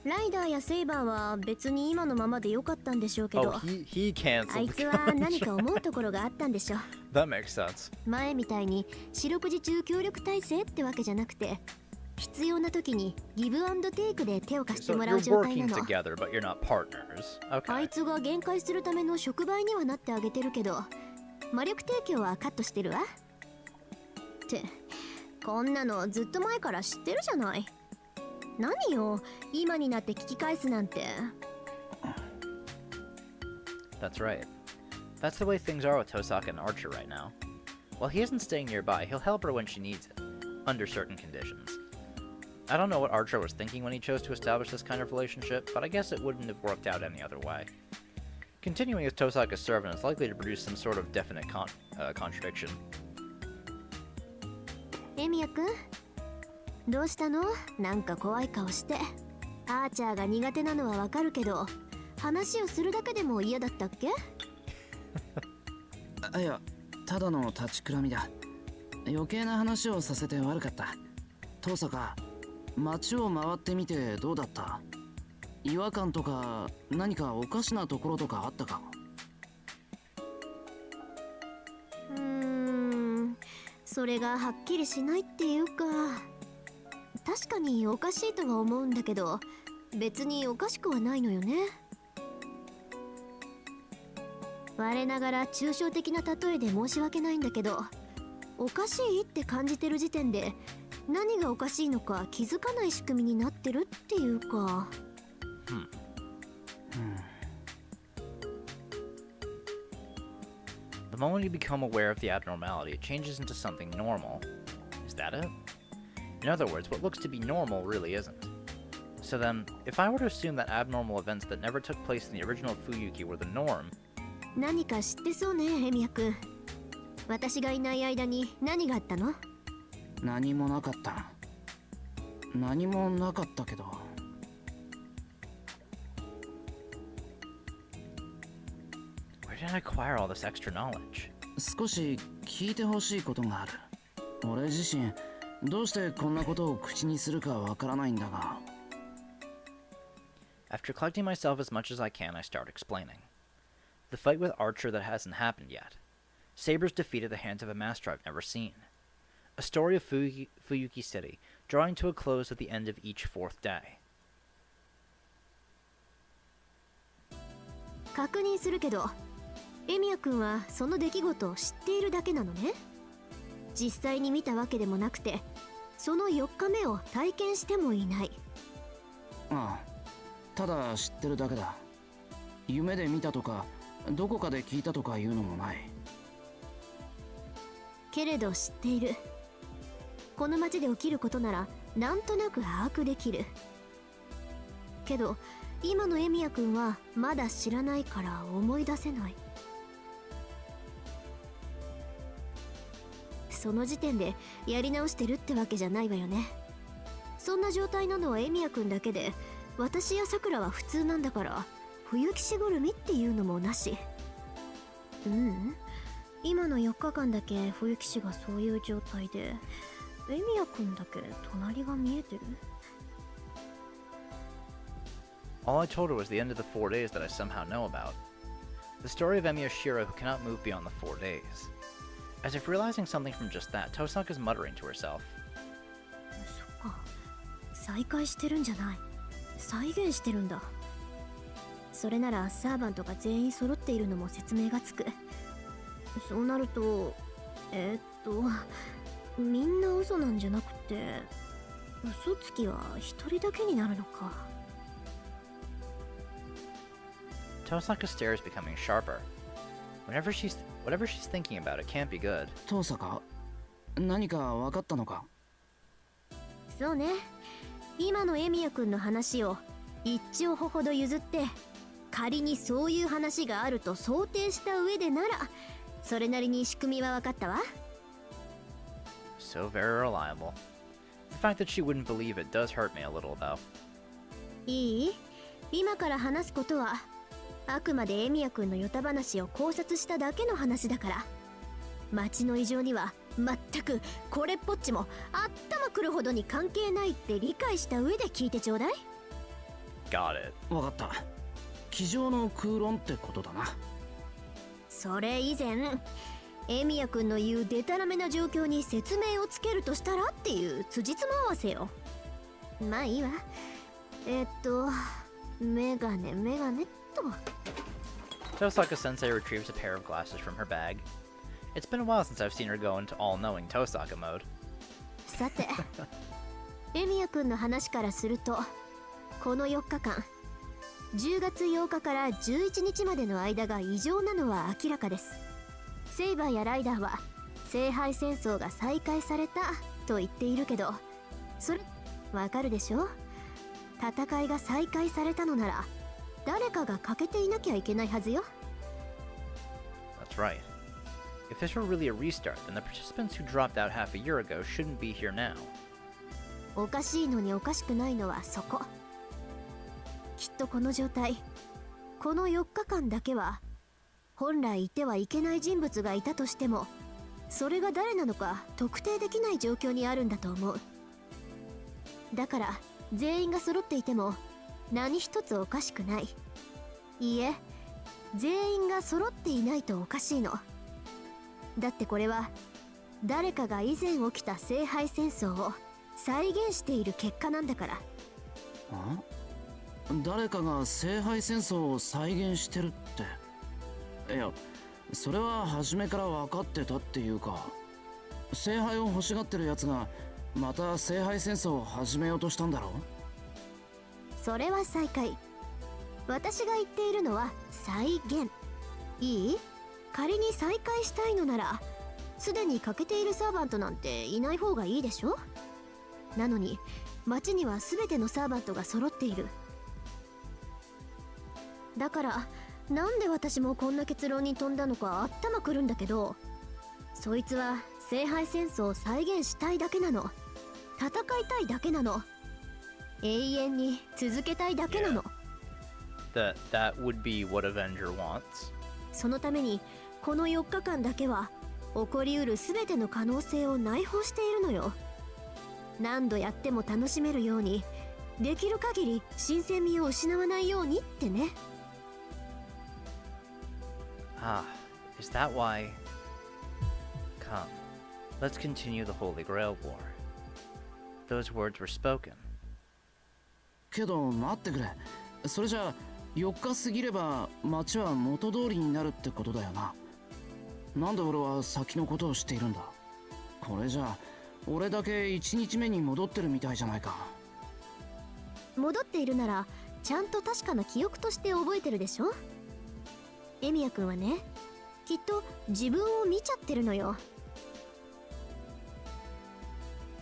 ライダーやセイバーは別に今のままでよかったんでしょうけど、he canceled あいつは何か思うところがあったんでしょ。That makes sense. 前みたいに四六時中協力体制ってわけじゃなくて、必要な時にギブアンドテイクで手を貸して So もら you're う状態 working なの。 together, but you're not partners. あ Okay. いつが限界するための触媒にはなってあげてるけど、魔力提供はカットしてるわ。ってこんなのずっと前から知ってるじゃない。何よ、今になって聞き返すなんて。That's right. That's the way things are with Tosaka and Archer right now. While he isn't staying nearby, he'll help her when she needs it, under certain conditions. I don't know what Archer was thinking when he chose to establish this kind of relationship, but I guess it wouldn't have worked out any other way. Continuing as Tosaka's servant is likely to produce some sort of definite contradiction. エミヤ君、どうしたの？なんか怖い顔して。アーチャーが苦手なのはわかるけど、話をするだけでも嫌だったっけ？いや、ただの立ちくらみだ。余計な話をさせて悪かった。東坂、街を回ってみてどうだった？違和感とか何かおかしなところとかあったか？それがはっきりしないっていうか、確かにおかしいとは思うんだけど、別におかしくはないのよね。我ながら抽象的な例えで申し訳ないんだけど、おかしいって感じてる時点で何がおかしいのか気づかない仕組みになってるっていうか。The moment you become aware of the abnormality, it changes into something normal. Is that it? In other words, what looks to be normal really isn't. So then, if I were to assume that abnormal events that never took place in the original Fuyuki were the norm... 何か知ってそうね、エミヤ君。私がいない間に何があったの？何もなかった。何もなかったけど。Where did I acquire all this extra knowledge? 少し聞いてほしいことがある。俺自身、どうしてこんなことを口にするかわからないんだが。After collecting myself as much as I can, I start explaining. The fight with Archer that hasn't happened yet. Sabers defeated the hands of a master I've never seen. A story of Fuyuki City, drawing to a close at the end of each fourth day. 確認するけど、エミヤ君はその出来事を知っているだけなのね。実際に見たわけでもなくて、その4日目を体験してもいない。ああ、ただ知ってるだけだ。夢で見たとか、どこかで聞いたとかいうのもない。けれど知っている。この街で起きることならなんとなく把握できる。けど今のエミヤ君はまだ知らないから思い出せない。その時点でやり直してるってわけじゃないわよね。そんな状態なのはエミヤくんだけで、私やさくらは普通なんだから、冬騎士ぐるみっていうのもなし。今の4日間だけ冬騎士がそういう状態で、エミヤくんだけ隣が見えてる。 All I told her was the end of the 4 days that I somehow know about. The story of Emiya Shira who cannot move beyond the 4 days. As if realizing something from just that, Tosaka is muttering to herself. そっか。再会してるんじゃない。再現してるんだ。それならサーバントが全員揃っているのも説明がつく。そうなると、みんな嘘なんじゃなくて、嘘つきは一人だけになるのか。Tosaka's stare is becoming sharper. Whatever she's thinking about, it can't be good. 遠坂、何か分かったのか？そうね。今のエミヤくんの話を一応歩ほど譲って、仮にそういう話があると想定した上でなら、それなりに仕組みは分かったわ。So very reliable. The fact that she wouldn't believe it does hurt me a little, though. いい？今から話すことは、あくまでエミヤくんのヨタ話を考察しただけの話だから。町の異常には全くこれっぽっちも頭くるほどに関係ないって理解した上で聞いてちょうだい。Got it. 分かった。机上の空論ってことだな。それ以前、エミヤくんの言うデタラメな状況に説明をつけるとしたらっていう辻褄合わせよ。まあいいわ。メガネっと。Tosaka Sensei retrieves a pair of glasses from her bag. It's been a while since I've seen her go into all-knowing Tosaka mode. さて、エミヤくんの話からすると、この4日間、10月8日から11日までの間が異常なのは明らかです。セイバーやライダーは聖杯戦争が再開されたと言っているけど、それわかるでしょ？戦いが再開されたのなら誰かが欠けていなきゃいけないはずよ。 That's right. If this were really a restart, then the participants who dropped out half a year ago shouldn't be here now. おかしいのにおかしくないのはそこ。きっとこの状態、この4日間だけは本来いてはいけない人物がいたとしても、それが誰なのか特定できない状況にあるんだと思う。だから全員が揃っていても何一つおかしくない。いいえ、全員が揃っていないとおかしいの。だってこれは誰かが以前起きた聖杯戦争を再現している結果なんだから。誰かが聖杯戦争を再現してるって。いや、それは初めから分かってたっていうか、聖杯を欲しがってるやつがまた聖杯戦争を始めようとしたんだろう。それは再開。私が言っているのは再現。いい？仮に再開したいのなら、すでに欠けているサーバントなんていない方がいいでしょ？なのに町には全てのサーバントが揃っている。だからなんで私もこんな結論に飛んだのか頭くるんだけど、そいつは聖杯戦争を再現したいだけなの。戦いたいだけなの。永遠に続けたいだけなの。That would be what Avenger wants. そのためにこの4日間だけは起こりうる全ての可能性を内包しているのよ。何度やっても楽しめるように、できる限り新鮮味を失わないようにってね。Ah, is that why? Come, let's continue the Holy Grail War. Those words were spoken. けど待ってくれ。それじゃあ4日過ぎれば町は元通りになるってことだよな。なんで俺は先のことを知っているんだ。これじゃあ俺だけ1日目に戻ってるみたいじゃないか。戻っているならちゃんと確かな記憶として覚えてるでしょ。エミヤくんはね、きっと自分を見ちゃってるのよ。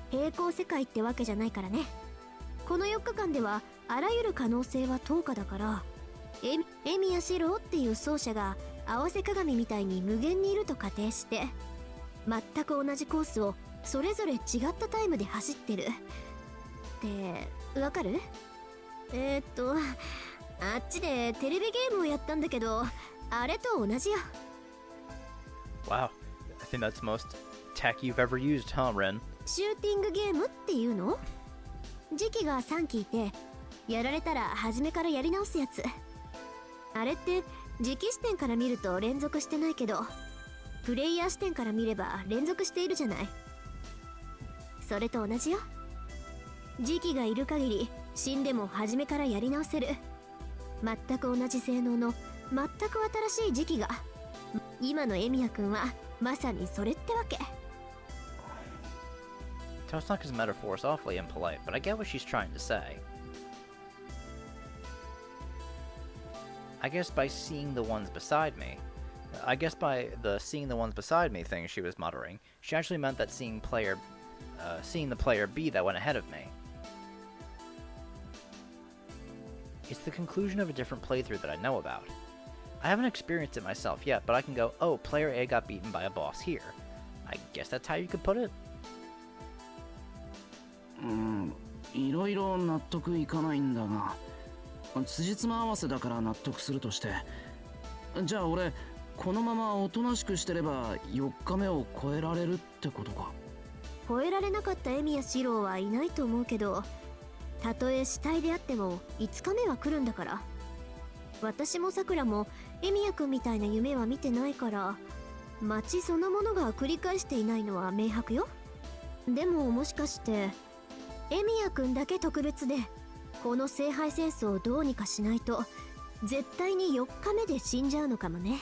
平行世界ってわけじゃないからね。この4日間ではあらゆる可能性は10日だから、エミヤシローっていう奏者が合わせ鏡みたいに無限にいると仮定して、全く同じコースをそれぞれ違ったタイムで走ってるっってわかる？あっちでテレビゲームをやったんだけど、あれと同じよ。 Wow, I think that's the most tech you've ever used, huh, Ren? シューティングゲームっていうの？時期が3期いて、やられたら初めからやり直すやつ。あれって時期視点から見ると連続してないけど、プレイヤー視点から見れば連続しているじゃない。それと同じよ。時期がいる限り死んでも初めからやり直せる。全く同じ性能の全く新しい時期が。今のエミヤ君はまさにそれってわけ。 Tosaka's metaphor is awfully impolite, but I get what she's trying to say. I guess by seeing the ones beside me thing she was muttering, she actually meant that seeing the player B that went ahead of me. It's the conclusion of a different playthrough that I know about. I haven't experienced it myself yet, but I can go, oh, player A got beaten by a boss here. I guess that's how you could put it. いろいろ納得いかないんだが、辻褄合わせだから納得するとして、じゃあ俺このままおとなしくしてれば4日目を超えられるってことか。超えられなかったエミヤ四郎はいないと思うけど、たとえ死体であっても5日目は来るんだから。私もさくらもエミヤ君みたいな夢は見てないから、街そのものが繰り返していないのは明白よ。でももしかしてエミヤ君だけ特別で、この聖杯戦争をどうにかしないと絶対に4日目で死んじゃうのかもね。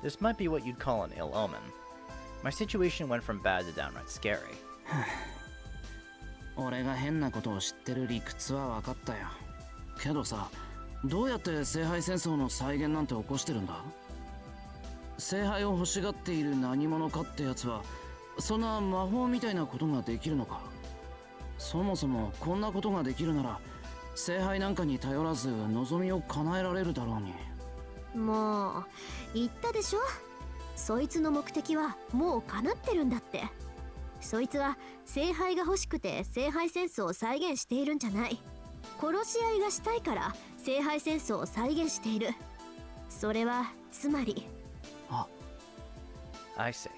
This might be what you'd call an ill omen. My situation went from bad to downright scary. 俺が変なことを知ってる理屈は分かったよ。けどさ、どうやって聖杯戦争の再現なんて起こしてるんだ？聖杯を欲しがっている何者かってやつはそんな魔法みたいなことができるのか？そもそもこんなことができるなら聖杯なんかに頼らず望みを叶えられるだろうに。もう言ったでしょ。そいつの目的はもう叶ってるんだって。そいつは聖杯が欲しくて聖杯戦争を再現しているんじゃない。殺し合いがしたいから聖杯戦争を再現している。それはつまり。I see.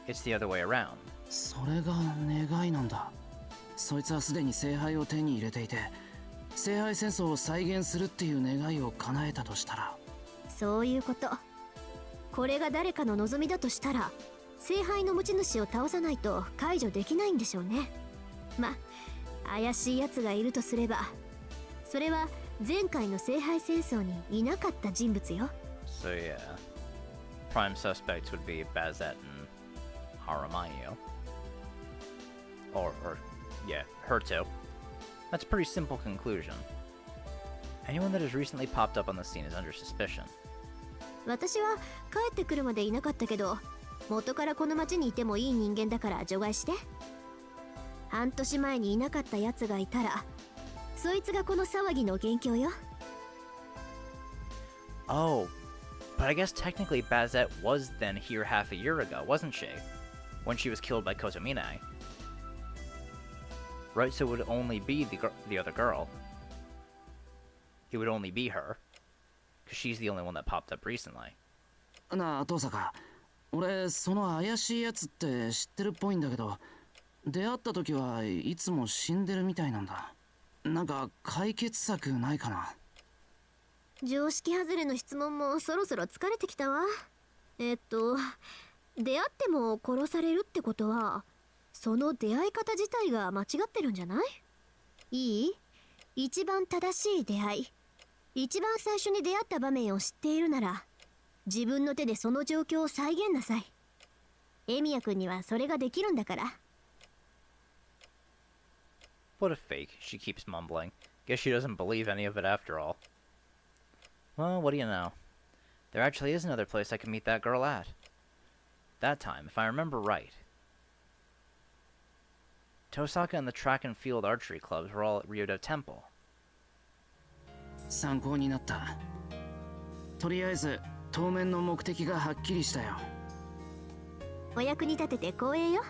It's the other way around. それが願いなんだ。そいつはすでに聖杯を手に入れていて、聖杯戦争を再現するっていう願いを叶えたとしたら。そういうこと。これが誰かの望みだとしたら、聖杯の持ち主を倒さないと解除できないんでしょうね。ま、怪しい奴がいるとすれば、それは前回の聖杯戦争にいなかった人物よ。So yeah, prime suspects would be Bazette and Haramayo. Or yeah, her too. That's a pretty simple conclusion. Anyone that has recently popped up on the scene is under suspicion. 私は帰ってくるまでいなかったけど、元からこの町にいてもいい人間だから除外して。半年前にいなかった奴がいたら、そいつがこの騒ぎの元凶よ。Oh, but I guess technically Bazette was then here half a year ago, wasn't she? When she was killed by Kotomine. Right, so it would only be the other girl. It would only be her. Because she's the only one that popped up recently. なあ、登坂。俺、その怪しいやつって知ってるっぽいんだけど、出会った時はいつも死んでるみたいなんだ。なんか解決策ないかな？常識外れの質問もそろそろ疲れてきたわ。出会っても殺されるってことは、その出会い方自体が間違ってるんじゃない？いい？一番正しい出会い、一番最初に出会った場面を知っているなら、自分の手でその状況を再現なさい。エミヤ君にはそれができるんだから。What a fake, she keeps mumbling. Guess she doesn't believe any of it after all. Well, what do you know? There actually is another place I can meet that girl at. That time, if I remember right. Tosaka and the track and field archery clubs were all at Ryodo Temple. 参考になった。とりあえず当面の目的がはっきりしたよ。お役に立てて光栄よ。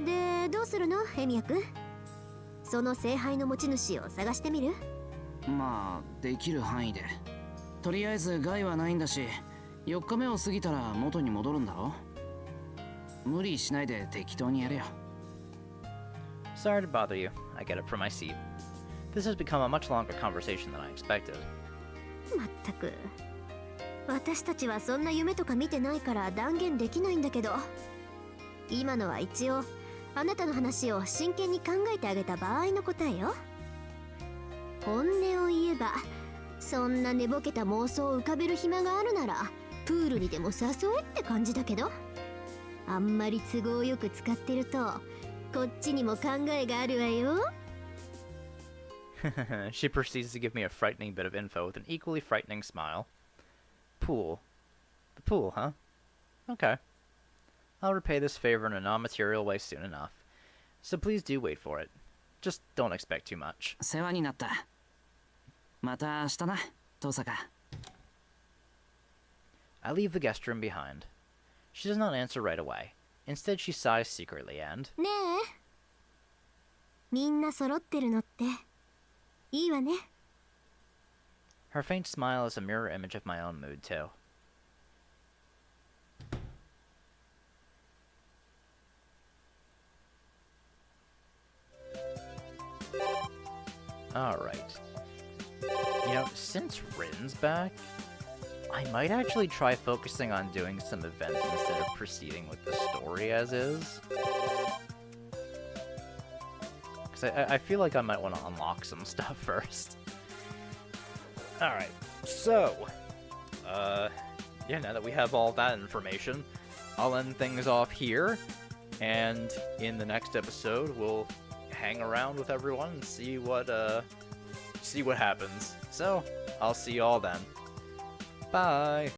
で、どうするのエミヤ君。その聖杯の持ち主を探してみる？まあできる範囲で。とりあえず害はないんだし、4日目を過ぎたら元に戻るんだろ。無理しないで適当にやれよ。 Sorry to bother you. I get up from my seat. This has become a much longer conversation than I expected. まったく、私たちはそんな夢とか見てないから断言できないんだけど、今のは一応あなたの話を真剣に考えてあげた場合の答えよ。本音を言えば、そんな寝ぼけた妄想を浮かべる暇があるならプールにでも誘えって感じだけど、あんまり都合よく使ってるとこっちにも考えがあるわよ。She proceeds to give me a frightening bit of info with an equally frightening smile. Pool. The pool, huh? Okay. I'll repay this favor in a non-material way soon enough. So please do wait for it. Just don't expect too much. 世話になった。また明日な、遠坂。I leave the guest room behind. She does not answer right away. Instead, she sighs secretly and... ねえ、みんな揃ってるのっていいわね。 Her faint smile is a mirror image of my own mood, too. Alright. You know, since Rin's back, I might actually try focusing on doing some events instead of proceeding with the story as is. Because I feel like I might want to unlock some stuff first. Alright, so, yeah, now that we have all that information, I'll end things off here, and in the next episode, we'll hang around with everyone and see what happens. So, I'll see you all then. Bye!